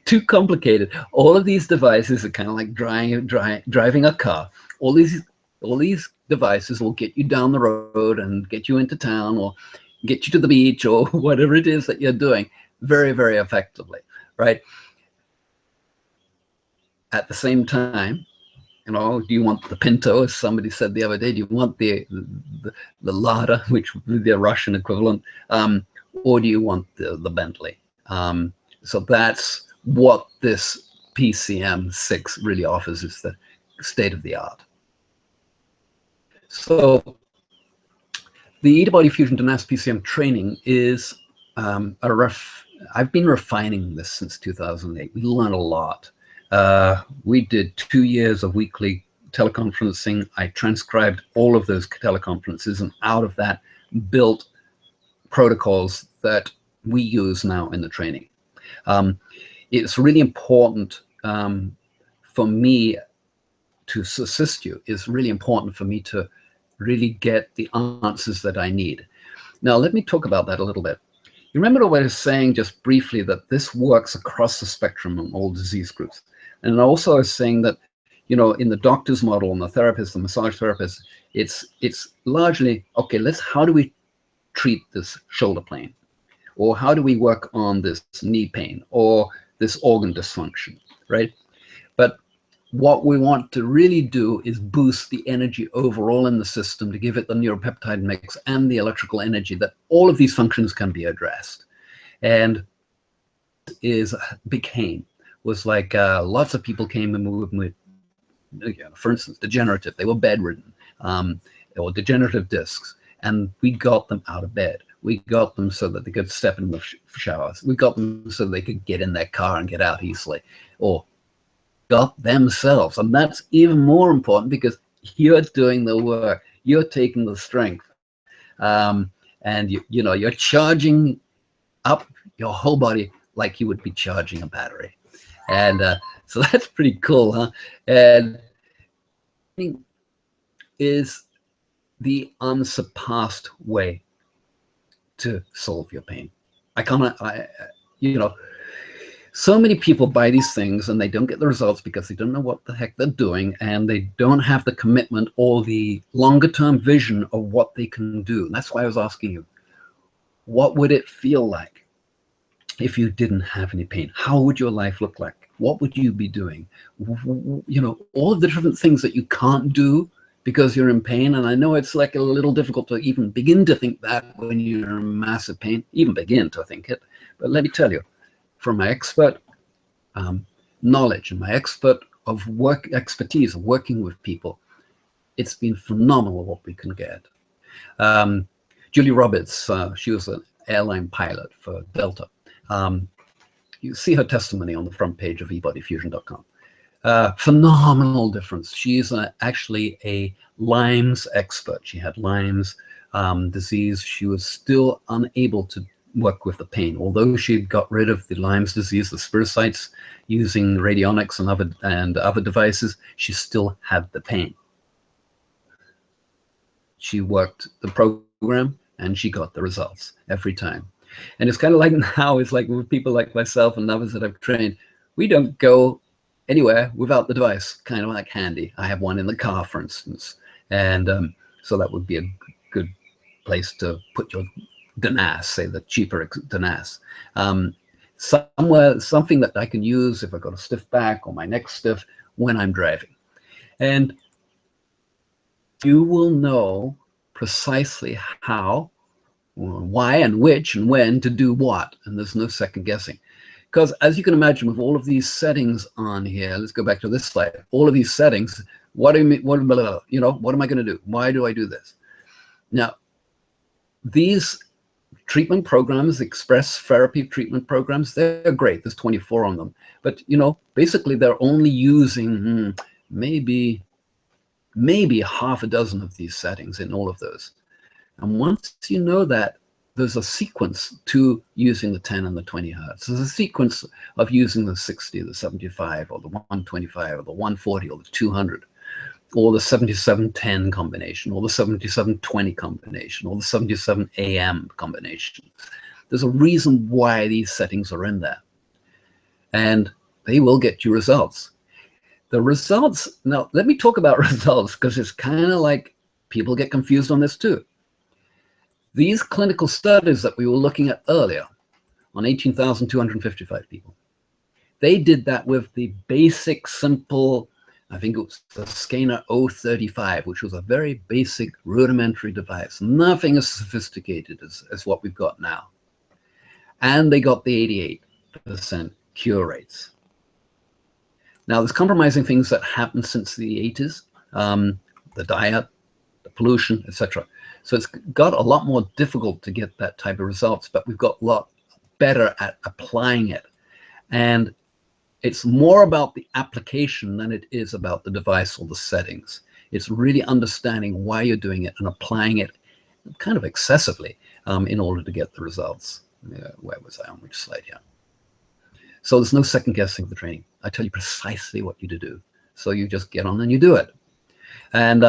too complicated. All of these devices are kind of like driving a car. All these devices will get you down the road and get you into town or get you to the beach or whatever it is that you're doing very, very effectively, right? At the same time, do you want the Pinto, as somebody said the other day? Do you want the Lada, which would be the Russian equivalent, or do you want the Bentley? So that's what this PCM 6 really offers, is the state of the art. So the eBodyFUSION DENAS PCM training is I've been refining this since 2008. We learned a lot. We did 2 years of weekly teleconferencing. I transcribed all of those teleconferences, and out of that built protocols that we use now in the training. it's really important for me to assist you. It's really important for me to really get the answers that I need. Now, let me talk about that a little bit. You remember what I was saying just briefly, that this works across the spectrum on all disease groups. And also I was saying that, you know, in the doctor's model and the therapist, the massage therapist, it's largely, okay, how do we treat this shoulder pain? Or how do we work on this knee pain or this organ dysfunction, right? But what we want to really do is boost the energy overall in the system to give it the neuropeptide mix and the electrical energy that all of these functions can be addressed. And was like lots of people came in with for instance, degenerative. They were bedridden, or degenerative discs, and we got them out of bed. We got them so that they could step in the showers. We got them so they could get in their car and get out easily, or got themselves. And that's even more important because you're doing the work. You're taking the strength, and you're charging up your whole body like you would be charging a battery. And so that's pretty cool, huh? And is the unsurpassed way to solve your pain. So many people buy these things and they don't get the results because they don't know what the heck they're doing, and they don't have the commitment or the longer term vision of what they can do. And that's why I was asking you, what would it feel like if you didn't have any pain? How would your life look like? What would you be doing? You know, all of the different things that you can't do because you're in pain. And I know it's like a little difficult to even begin to think that when you're in massive pain, even begin to think it. But let me tell you, from my expert knowledge and my expertise of working with people, it's been phenomenal what we can get. Julie Roberts, she was an airline pilot for Delta. You see her testimony on the front page of eBodyFUSION.com. Phenomenal difference. She's actually a Lyme's expert. She had Lyme's disease. She was still unable to work with the pain. Although she got rid of the Lyme's disease, the spirochetes, using radionics and other devices, she still had the pain. She worked the program and she got the results every time. And it's kind of like now, it's like with people like myself and others that I've trained, we don't go anywhere without the device, kind of like handy. I have one in the car, for instance. And so that would be a good place to put your DENAS, say the cheaper DENAS. Something that I can use if I've got a stiff back or my neck's stiff when I'm driving. And you will know precisely how, why, and which, and when to do what. And there's no second guessing. Because as you can imagine, with all of these settings on here, let's go back to this slide, all of these settings, what do you mean, what am I going to do? Why do I do this? Now, these treatment programs, express therapy treatment programs, they're great. There's 24 on them. But, basically they're only using maybe half a dozen of these settings in all of those. And once you know that, there's a sequence to using the 10 and the 20 hertz. There's a sequence of using the 60, the 75, or the 125, or the 140, or the 200, or the 7710 combination, or the 7720 combination, or the 77 AM combination. There's a reason why these settings are in there. And they will get you results. The results, now let me talk about results, because it's kind of like people get confused on this too. These clinical studies that we were looking at earlier on 18,255 people, they did that with the basic, simple, I think it was the Scanner 035, which was a very basic, rudimentary device. Nothing as sophisticated as what we've got now. And they got the 88% cure rates. Now, there's compromising things that happened since the 80s, the diet, the pollution, etc. So it's got a lot more difficult to get that type of results, but we've got a lot better at applying it. And it's more about the application than it is about the device or the settings. It's really understanding why you're doing it and applying it kind of excessively in order to get the results. Where was I on which slide here? So there's no second guessing the training. I tell you precisely what you to do. So you just get on and you do it. And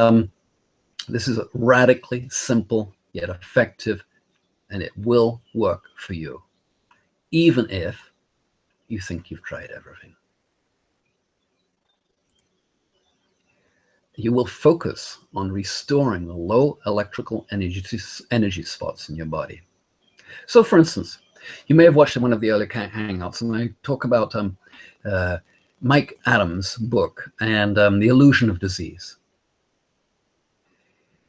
this is radically simple yet effective, and it will work for you, even if you think you've tried everything. You will focus on restoring the low electrical energy spots in your body. So, for instance, you may have watched one of the early Hangouts, and I talk about Mike Adams' book and The Illusion of Disease.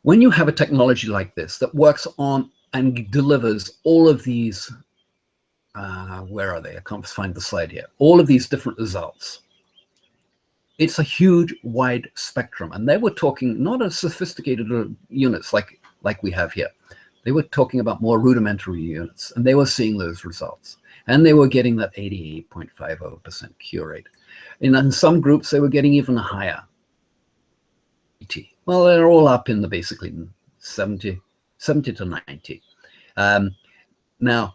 When you have a technology like this that works on and delivers all of these, where are they? I can't find the slide here. All of these different results. It's a huge, wide spectrum. And they were talking not as sophisticated units like we have here. They were talking about more rudimentary units, and they were seeing those results. And they were getting that 88.50% cure rate. In some groups, they were getting even higher. Well, they're all up in the basically 70 to 90. Now,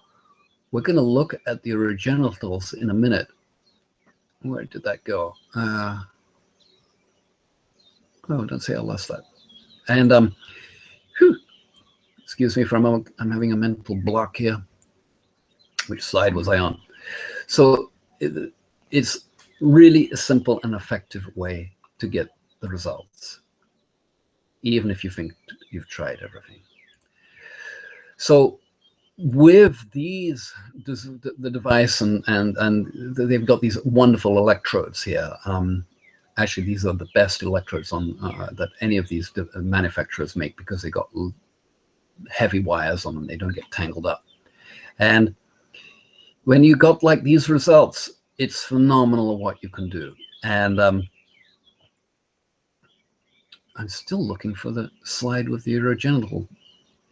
we're going to look at the Urogenitals in a minute. Where did that go? Oh, don't say I lost that. And excuse me for a moment. I'm having a mental block here. Which slide was I on? So it's really a simple and effective way to get the results, even if you think you've tried everything. So with these, the device and they've got these wonderful electrodes here. Actually, these are the best electrodes on that any of these manufacturers make, because they got heavy wires on them. They don't get tangled up. And when you got like these results, it's phenomenal what you can do. And I'm still looking for the slide with the urogenital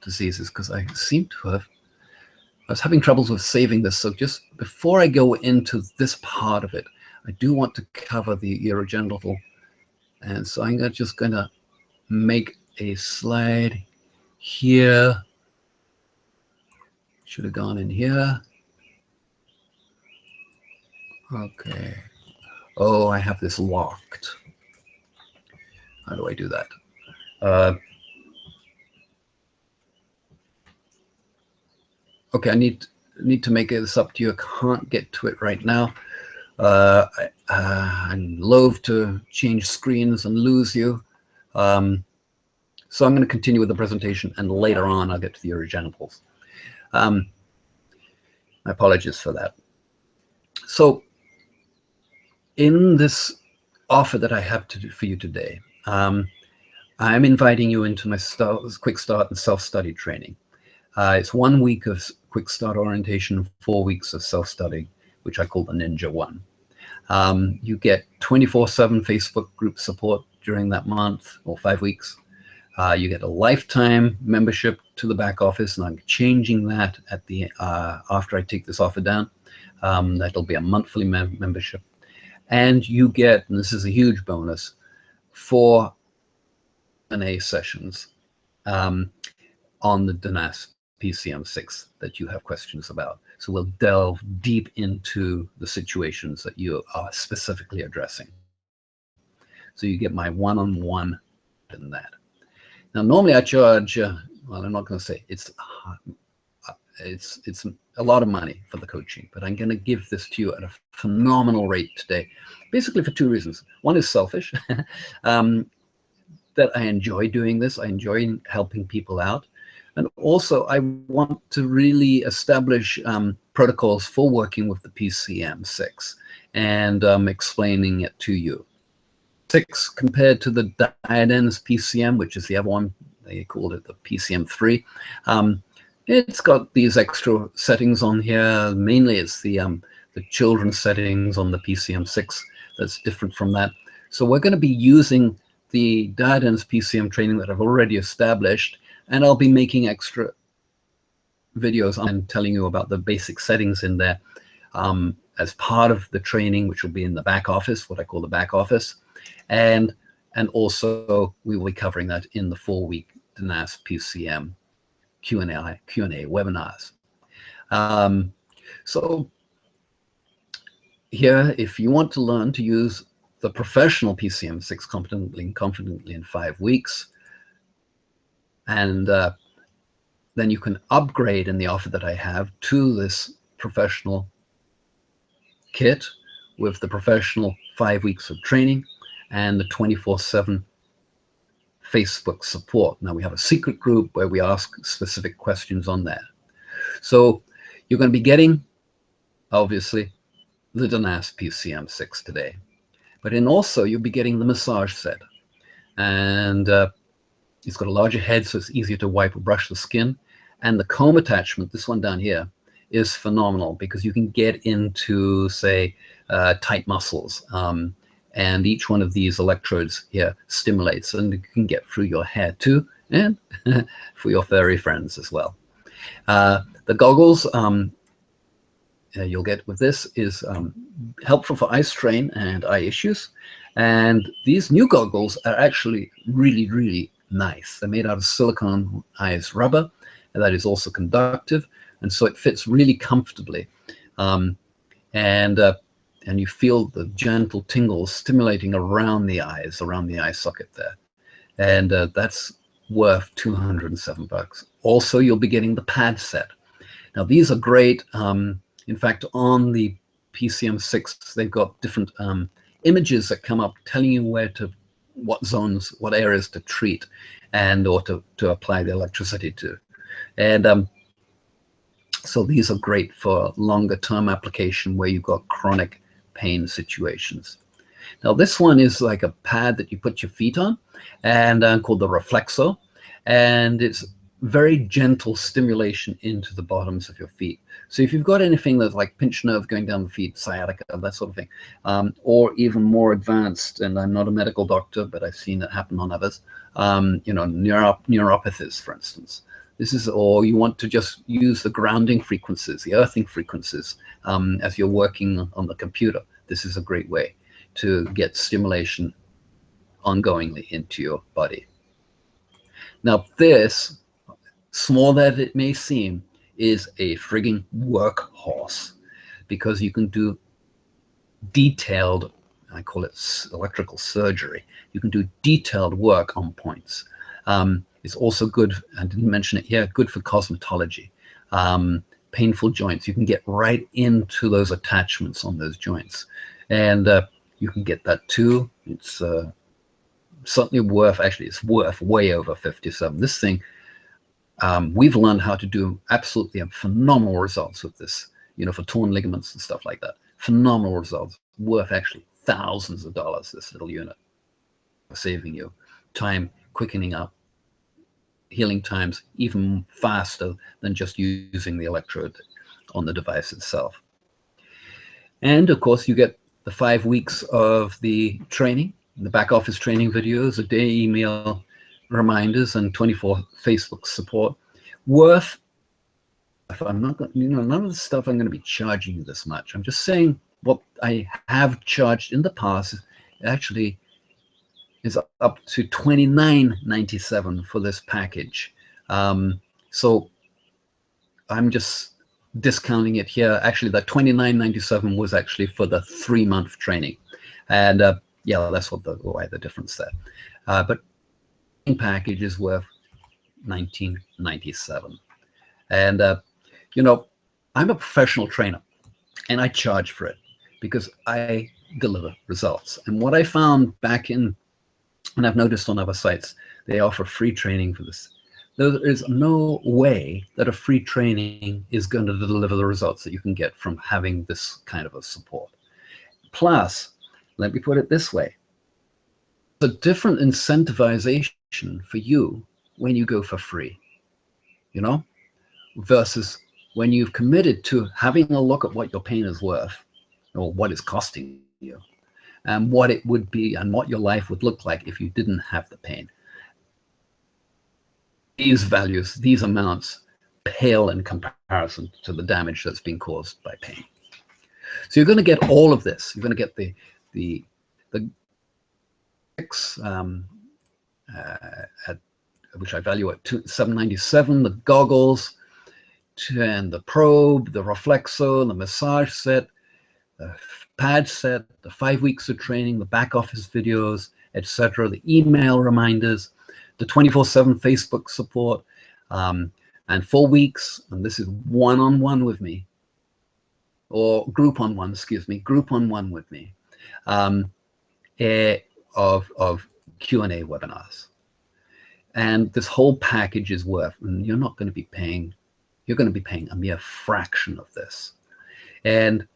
diseases, because I seem to have, I was having troubles with saving this. So just before I go into this part of it, I do want to cover the urogenital. And so I'm just going to make a slide here. Should have gone in here. Okay. Oh, I have this locked. How do I do that? Okay, I need to make this up to you. I can't get to it right now. I'm loath to change screens and lose you. So I'm going to continue with the presentation, and later on I'll get to the urogenitals. My apologies for that. So in this offer that I have to do for you today, I'm inviting you into my quick start and self-study training. It's 1 week of quick start orientation, 4 weeks of self-study, which I call the Ninja One. You get 24/7 Facebook group support during that month or 5 weeks. You get a lifetime membership to the back office, and I'm changing that at the after I take this offer down. That'll be a monthly membership. And you get, and this is a huge bonus, 4 Q&A sessions on the DENAS PCM 6 that you have questions about. So we'll delve deep into the situations that you are specifically addressing. So you get my one-on-one in that. Now, normally I charge, well, I'm not going to say it's a lot of money for the coaching, but I'm going to give this to you at a phenomenal rate today, basically for 2 reasons. One is selfish, that I enjoy doing this. I enjoy helping people out. And also, I want to really establish protocols for working with the PCM 6 and explaining it to you. 6 compared to the diadens-pcm, which is the other one, they called it the PCM 3. It's got these extra settings on here. Mainly it's the children's settings on the PCM 6 that's different from that. So we're going to be using the diadens-pcm training that I've already established, and I'll be making extra videos and telling you about the basic settings in there as part of the training, which will be in the back office, what I call the back office. And also we will be covering that in the 4-week DENAS PCM Q&A webinars. So here, if you want to learn to use the professional PCM6 confidently and confidently in 5 weeks, and then you can upgrade in the offer that I have to this professional kit with the professional 5 weeks of training and the 24/7 Facebook support. Now we have a secret group where we ask specific questions on that. So you're going to be getting, obviously, the DENAS PCM6 today, but then also you'll be getting the massage set. And it's got a larger head, so it's easier to wipe or brush the skin. And the comb attachment, this one down here, is phenomenal because you can get into, say, tight muscles. And each one of these electrodes here stimulates, and you can get through your hair too, and for your furry friends as well. The goggles you'll get with this is helpful for eye strain and eye issues. And these new goggles are actually really, really nice. They're made out of silicone eyes rubber, and that is also conductive, and so it fits really comfortably. And you feel the gentle tingles stimulating around the eyes, around the eye socket there. And that's worth $207. Also, you'll be getting the pad set. Now, these are great. In fact, on the PCM6, they've got different images that come up telling you what zones, what areas to treat, and or to apply the electricity to. And so these are great for longer term application where you've got chronic pain situations. Now this one is like a pad that you put your feet on, and called the Reflexo, and it's very gentle stimulation into the bottoms of your feet. So if you've got anything that's like pinched nerve going down the feet, sciatica, that sort of thing, or even more advanced, and I'm not a medical doctor, but I've seen it happen on others, neuropathies, for instance. This is, or you want to just use the grounding frequencies, the earthing frequencies, as you're working on the computer. This is a great way to get stimulation ongoingly into your body. Now this, small that it may seem, is a frigging workhorse, because you can do detailed, I call it electrical surgery. You can do detailed work on points. It's also good, I didn't mention it here, good for cosmetology. Painful joints, you can get right into those attachments on those joints. And you can get that too. It's certainly worth, actually it's worth way over $57. This thing, we've learned how to do absolutely phenomenal results with this, for torn ligaments and stuff like that. Phenomenal results, worth actually thousands of dollars, this little unit, saving you time, quickening up, healing times even faster than just using the electrode on the device itself. And of course, you get the 5 weeks of the training, the back office training videos, a day email reminders, and 24 Facebook support. Worth, if I'm not going, none of the stuff I'm going to be charging you this much. I'm just saying what I have charged in the past actually is up to $29.97 for this package. So I'm just discounting it here. Actually, that $29.97 was actually for the 3-month training. And yeah, that's why the difference there. But the package is worth $19.97. And I'm a professional trainer, and I charge for it because I deliver results. And what I found back in, and I've noticed on other sites, they offer free training for this. There is no way that a free training is going to deliver the results that you can get from having this kind of a support. Plus, let me put it this way, a different incentivization for you when you go for free, versus when you've committed to having a look at what your pain is worth, or what it's costing you, and what it would be and what your life would look like if you didn't have the pain. These values, these amounts, pale in comparison to the damage that's been caused by pain. So you're going to get all of this. You're going to get the which I value at $797, the goggles, and the probe, the Reflexo, the massage set, the pad set, the 5 weeks of training, the back office videos, etc., the email reminders, the 24/7 Facebook support, and 4 weeks, and this is one-on-one with me, or group on one, excuse me, group on one with me, of Q&A webinars. And this whole package is worth, and you're not going to be paying, you're going to be paying a mere fraction of this. And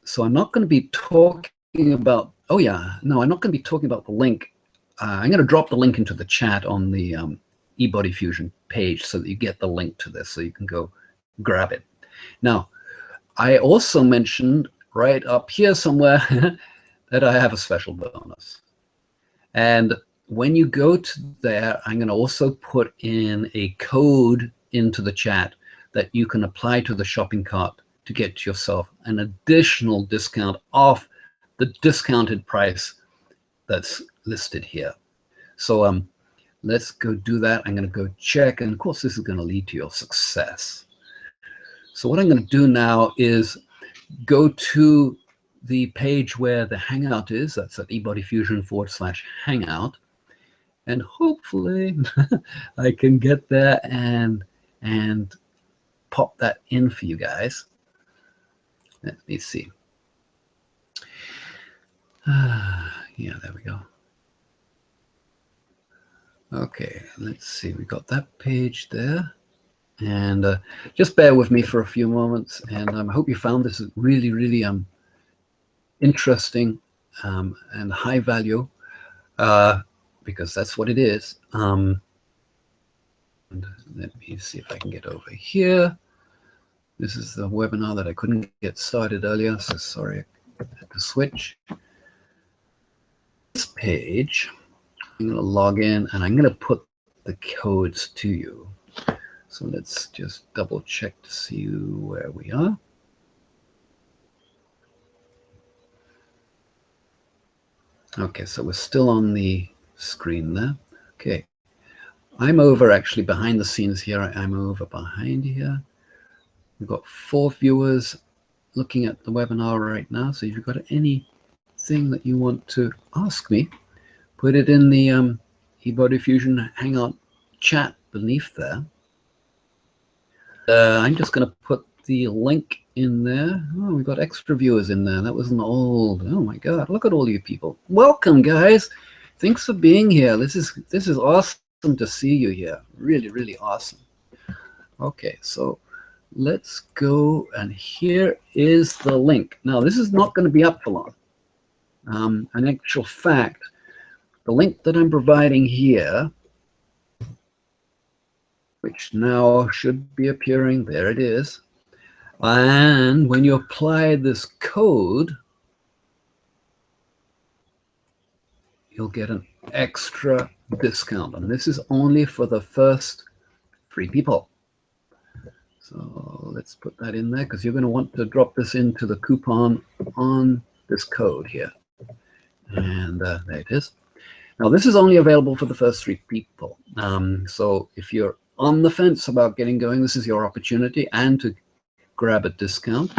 so I'm not going to be talking about, oh yeah, no, I'm not going to be talking about the link. I'm going to drop the link into the chat on the eBodyFusion page so that you get the link to this so you can go grab it. Now, I also mentioned right up here somewhere that I have a special bonus. And when you go to there, I'm going to also put in a code into the chat that you can apply to the shopping cart to get yourself an additional discount off the discounted price that's listed here. So let's go do that. I'm going to go check, and of course this is going to lead to your success. So what I'm going to do now is go to the page where the Hangout is. That's at eBodyFusion/Hangout. And hopefully I can get there and pop that in for you guys. Let me see. Yeah, there we go. Okay, let's see. We got that page there. And just bear with me for a few moments. And I hope you found this really, really interesting and high value, because that's what it is. And let me see if I can get over here. This is the webinar that I couldn't get started earlier, so sorry, I had to switch. This page, I'm going to log in and I'm going to put the codes to you. So let's just double check to see where we are. Okay, so we're still on the screen there. Okay, I'm over actually behind the scenes here. I'm over behind here. We've got 4 viewers looking at the webinar right now. So if you've got anything that you want to ask me, put it in the eBodyFusion Hangout chat beneath there. I'm just going to put the link in there. Oh, we've got extra viewers in there. That was an old. Oh my God! Look at all you people. Welcome, guys. Thanks for being here. This is awesome to see you here. Really, really awesome. Okay, so let's go, and here is the link. Now, this is not going to be up for long. In actual fact, the link that I'm providing here, which now should be appearing, there it is. And when you apply this code, you'll get an extra discount. And this is only for the first 3 people. So let's put that in there, because you're going to want to drop this into the coupon on this code here. And there it is. Now, this is only available for the first 3 people. So if you're on the fence about getting going, this is your opportunity and to grab a discount.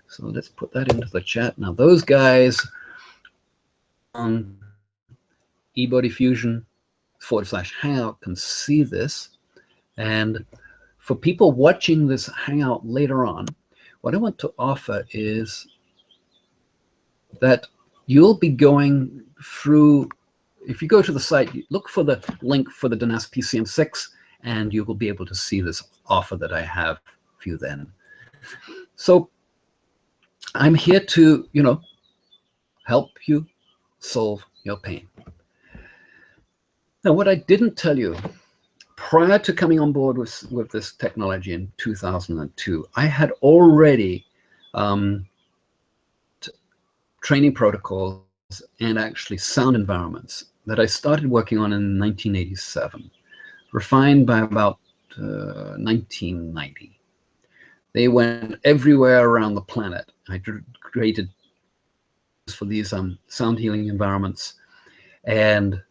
So let's put that into the chat. Now, those guys on eBodyFusion/Hangout can see this. And for people watching this Hangout later on, what I want to offer is that you'll be going through, if you go to the site, look for the link for the DENAS-pcm 6, and you will be able to see this offer that I have for you then. So I'm here to, help you solve your pain. Now, what I didn't tell you, prior to coming on board with this technology in 2002, I had already training protocols and actually sound environments that I started working on in 1987, refined by about 1990. They went everywhere around the planet. I created for these sound healing environments, and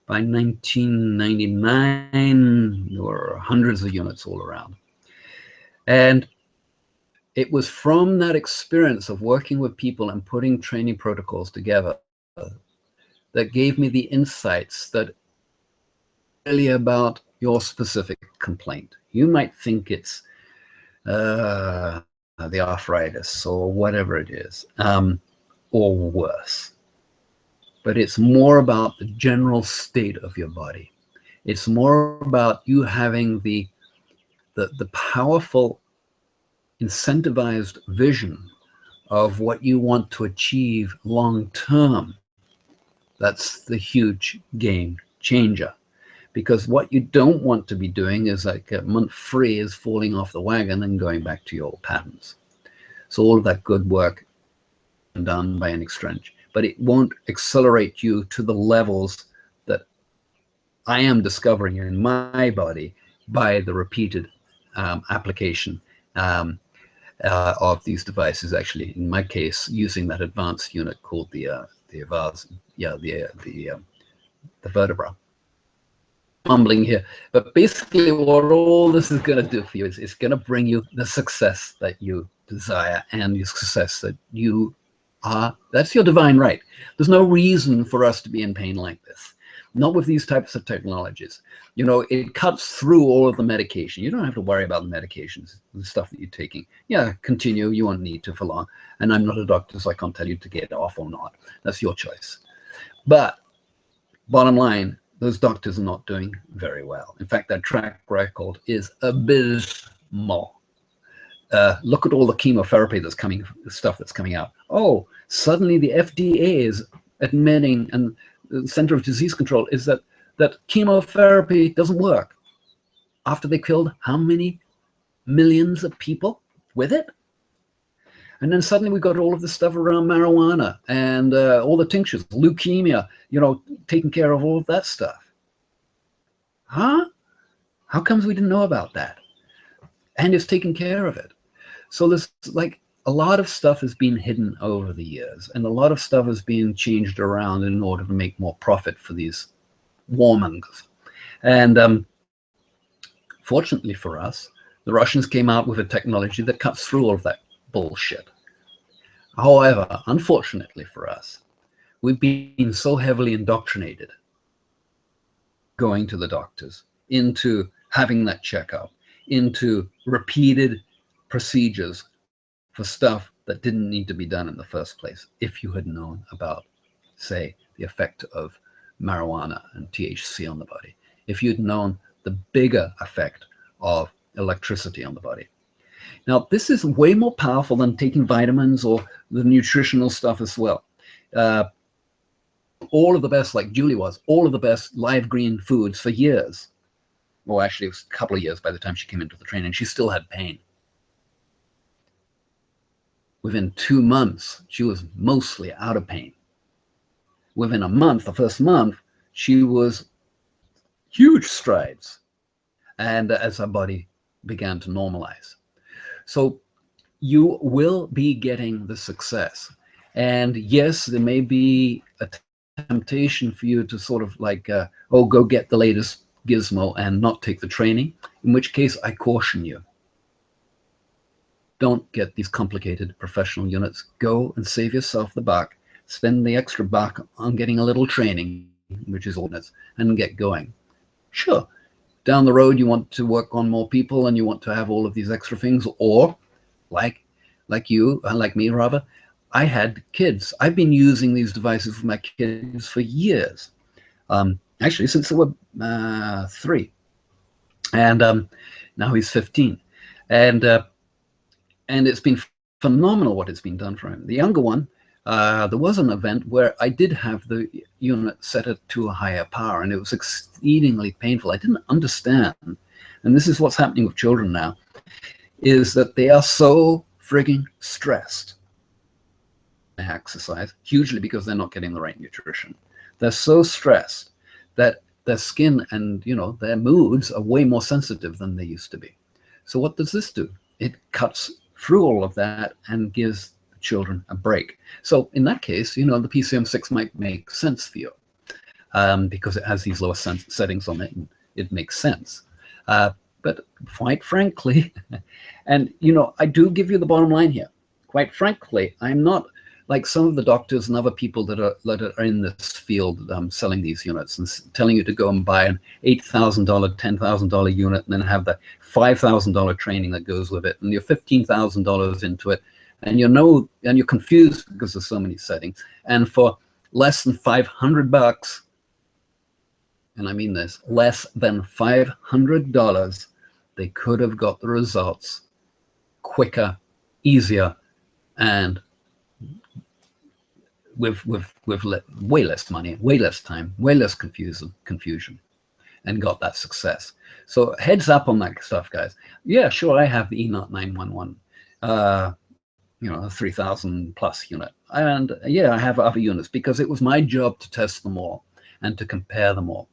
by 1999, there were hundreds of units all around. And it was from that experience of working with people and putting training protocols together that gave me the insights that really about your specific complaint. You might think it's the arthritis or whatever it is, or worse. But it's more about the general state of your body. It's more about you having the powerful, incentivized vision of what you want to achieve long term. That's the huge game changer. Because what you don't want to be doing is like a month free is falling off the wagon and going back to your old patterns. So all of that good work done by any stretch, but it won't accelerate you to the levels that I am discovering in my body by the repeated application of these devices. Actually, in my case, using that advanced unit called the vertebra. Mumbling here, but basically what all this is going to do for you is it's going to bring you the success that you desire and the success that you are. That's your divine right. There's no reason for us to be in pain like this, not with these types of technologies. You know, it cuts through all of the medication. You don't have to worry about the medications, the stuff that you're taking. Yeah, continue. You won't need to for long. And I'm not a doctor, so I can't tell you to get off or not. That's your choice. But bottom line, those doctors are not doing very well. In fact, their track record is abysmal. Look at all the chemotherapy that's coming, the stuff that's coming out. Oh, suddenly the FDA is admitting, and the Center of Disease Control is that chemotherapy doesn't work. After they killed how many millions of people with it? And then suddenly we got all of this stuff around marijuana and all the tinctures, leukemia, you know, taking care of all of that stuff. Huh? How comes we didn't know about that? And it's taking care of it. So there's like a lot of stuff has been hidden over the years, and a lot of stuff is being changed around in order to make more profit for these warmongers. And fortunately for us, the Russians came out with a technology that cuts through all of that bullshit. However, unfortunately for us, we've been so heavily indoctrinated going to the doctors, into having that checkup, into repeated procedures for stuff that didn't need to be done in the first place. If you had known about, say, the effect of marijuana and THC on the body, if you'd known the bigger effect of electricity on the body. Now, this is way more powerful than taking vitamins or the nutritional stuff as well. All of the best, like Julie was, all of the best live green foods for years. Well, actually, it was a couple of years by the time she came into the training. She still had pain. Within 2 months, she was mostly out of pain. Within a month, the first month, she was huge strides. And as her body began to normalize. So you will be getting the success. And yes, there may be a temptation for you to sort of like, oh, go get the latest gizmo and not take the training, in which case I caution you. Don't get these complicated professional units. Go and save yourself the buck. Spend the extra buck on getting a little training, which is all this, and get going. Sure, down the road you want to work on more people and you want to have all of these extra things, or like you, like me rather, I had kids. I've been using these devices for my kids for years. Actually, since they were 3. And now he's 15. And it's been phenomenal what has been done for him. The younger one, there was an event where I did have the unit set it to a higher power, and it was exceedingly painful. I didn't understand. And this is what's happening with children now, is that they are so frigging stressed. Exercise hugely because they're not getting the right nutrition. They're so stressed that their skin and, you know, their moods are way more sensitive than they used to be. So what does this do? It cuts through all of that and gives the children a break. So in that case, you know, the PCM6 might make sense for you because it has these lower settings on it, and it makes sense. But quite frankly, and you know, I do give you the bottom line here. Quite frankly, I'm not like some of the doctors and other people that are in this field selling these units and telling you to go and buy an $8,000, $10,000 unit and then have the $5,000 training that goes with it, and you're $15,000 into it, and you're confused because there's so many settings, and for less than $500, and I mean this, less than $500, they could have got the results quicker, easier, and with way less money, way less time, way less confusion, and got that success. So heads up on that stuff, guys. Yeah, sure, I have the E-Not 911, you know, a 3,000 plus unit, and yeah, I have other units because it was my job to test them all and to compare them all.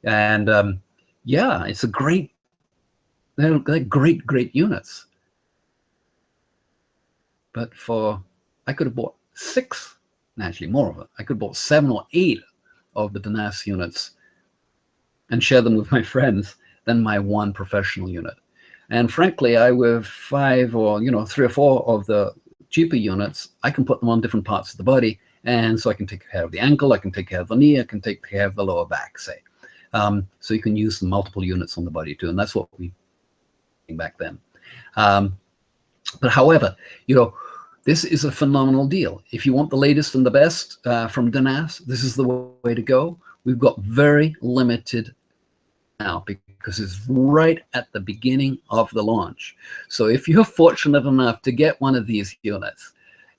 And yeah, it's a great, they're great units. But I could have bought 6, actually more of it. I could have bought 7 or 8 of the DENAS units and share them with my friends than my one professional unit. And frankly, I with 5 or 3 or 4 of the cheaper units, I can put them on different parts of the body, and so I can take care of the ankle, I can take care of the knee, I can take care of the lower back, say. So you can use the multiple units on the body too, and that's what we did back then. But however, you know, this is a phenomenal deal. If you want the latest and the best from DENAS, this is the way to go. We've got very limited now because it's right at the beginning of the launch. So if you're fortunate enough to get one of these units,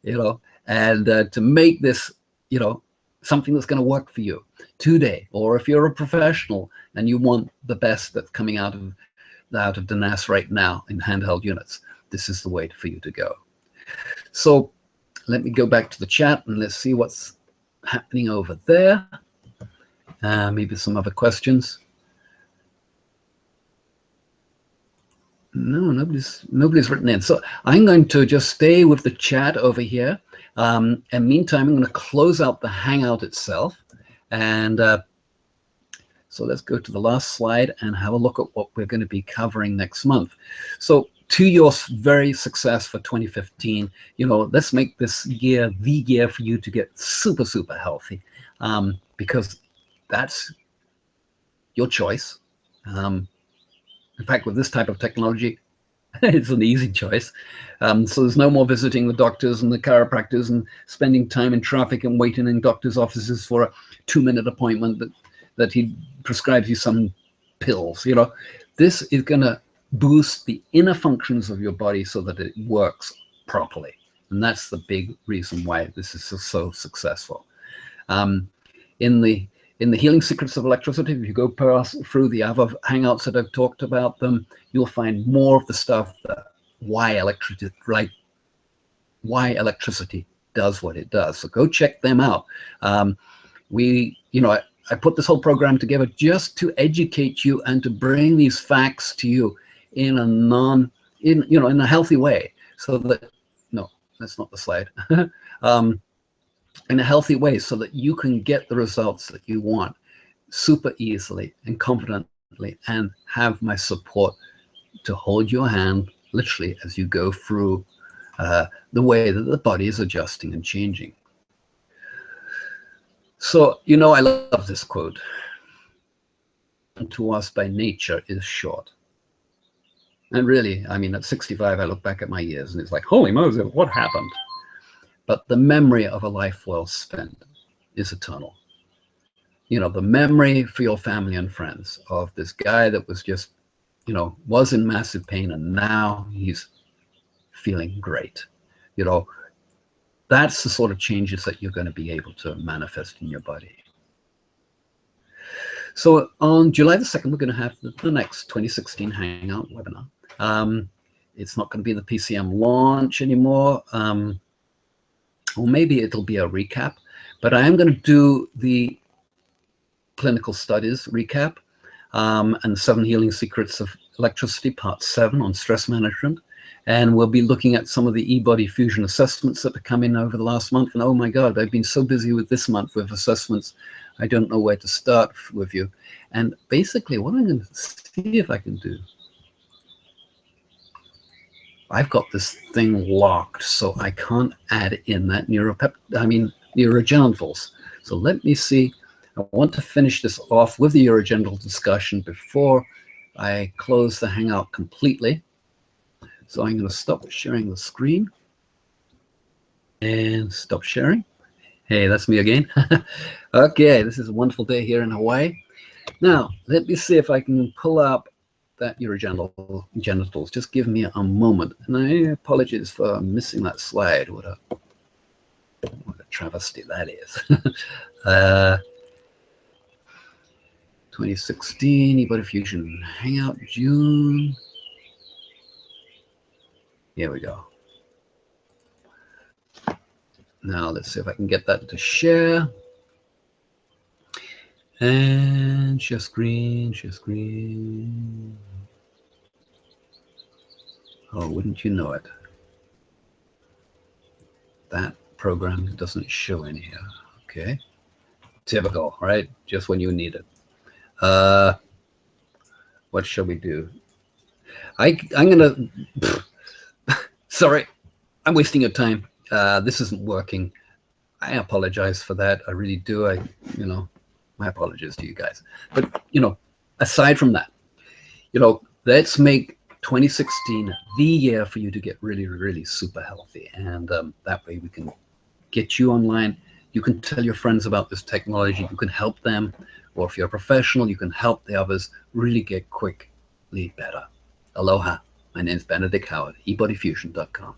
you know, and to make this, you know, something that's going to work for you today, or if you're a professional and you want the best that's coming out of DENAS right now in handheld units, this is the way for you to go. So let me go back to the chat and let's see what's happening over there. Maybe some other questions. No, nobody's written in. So I'm going to just stay with the chat over here. And meantime, I'm going to close out the Hangout itself. And so let's go to the last slide and have a look at what we're going to be covering next month. So to your very success for 2015, you know, let's make this year the year for you to get super, super healthy, because that's your choice. In fact, with this type of technology, it's an easy choice. So there's no more visiting the doctors and the chiropractors and spending time in traffic and waiting in doctors' offices for a 2-minute appointment that he prescribes you some pills. You know, this is going to boost the inner functions of your body so that it works properly. And that's the big reason why this is so successful. In the Healing Secrets of Electricity, if you go through the other Hangouts that I've talked about them, you'll find more of the stuff that why electricity does what it does. So go check them out. I put this whole program together just to educate you and to bring these facts to you in a healthy way, so that, no, that's not the slide. In a healthy way, so that you can get the results that you want super easily and confidently, and have my support to hold your hand literally as you go through the way that the body is adjusting and changing. So, you know, I love this quote. To us by nature is short. And really, I mean, at 65, I look back at my years and it's like, holy Moses, what happened? But the memory of a life well spent is eternal. You know, the memory for your family and friends of this guy that was just, you know, was in massive pain and now he's feeling great. You know, that's the sort of changes that you're going to be able to manifest in your body. So on July the 2nd, we're going to have the next 2016 Hangout webinar. It's not going to be the PCM launch anymore. Or maybe it'll be a recap, but I am going to do the clinical studies recap and 7 Healing Secrets of Electricity, part 7 on stress management. And we'll be looking at some of the eBodyFUSION assessments that have come in over the last month. And oh my God, I've been so busy with this month with assessments, I don't know where to start with you. And basically what I'm going to see if I can do I've got this thing locked, so I can't add in that urogenitals. So let me see. I want to finish this off with the urogenital discussion before I close the Hangout completely. So I'm going to stop sharing the screen and stop sharing. Hey, that's me again. Okay, this is a wonderful day here in Hawaii. Now, let me see if I can pull up that genitals. Just give me a moment. And I apologize for missing that slide. What a travesty that is. 2016, eBodyFUSION Hangout, June. Here we go. Now let's see if I can get that to share. And share screen, share screen. Oh, wouldn't you know it? That program doesn't show in here. Okay. Typical, right? Just when you need it. What shall we do? I'm gonna. Sorry, I'm wasting your time. This isn't working. I apologize for that. I really do. My apologies to you guys. But aside from that, let's make 2016 the year for you to get really, really super healthy, and that way we can get you online. You can tell your friends about this technology. You can help them, or if you're a professional, you can help the others really get quickly better. Aloha. My name is Benedick Howard, eBodyFusion.com.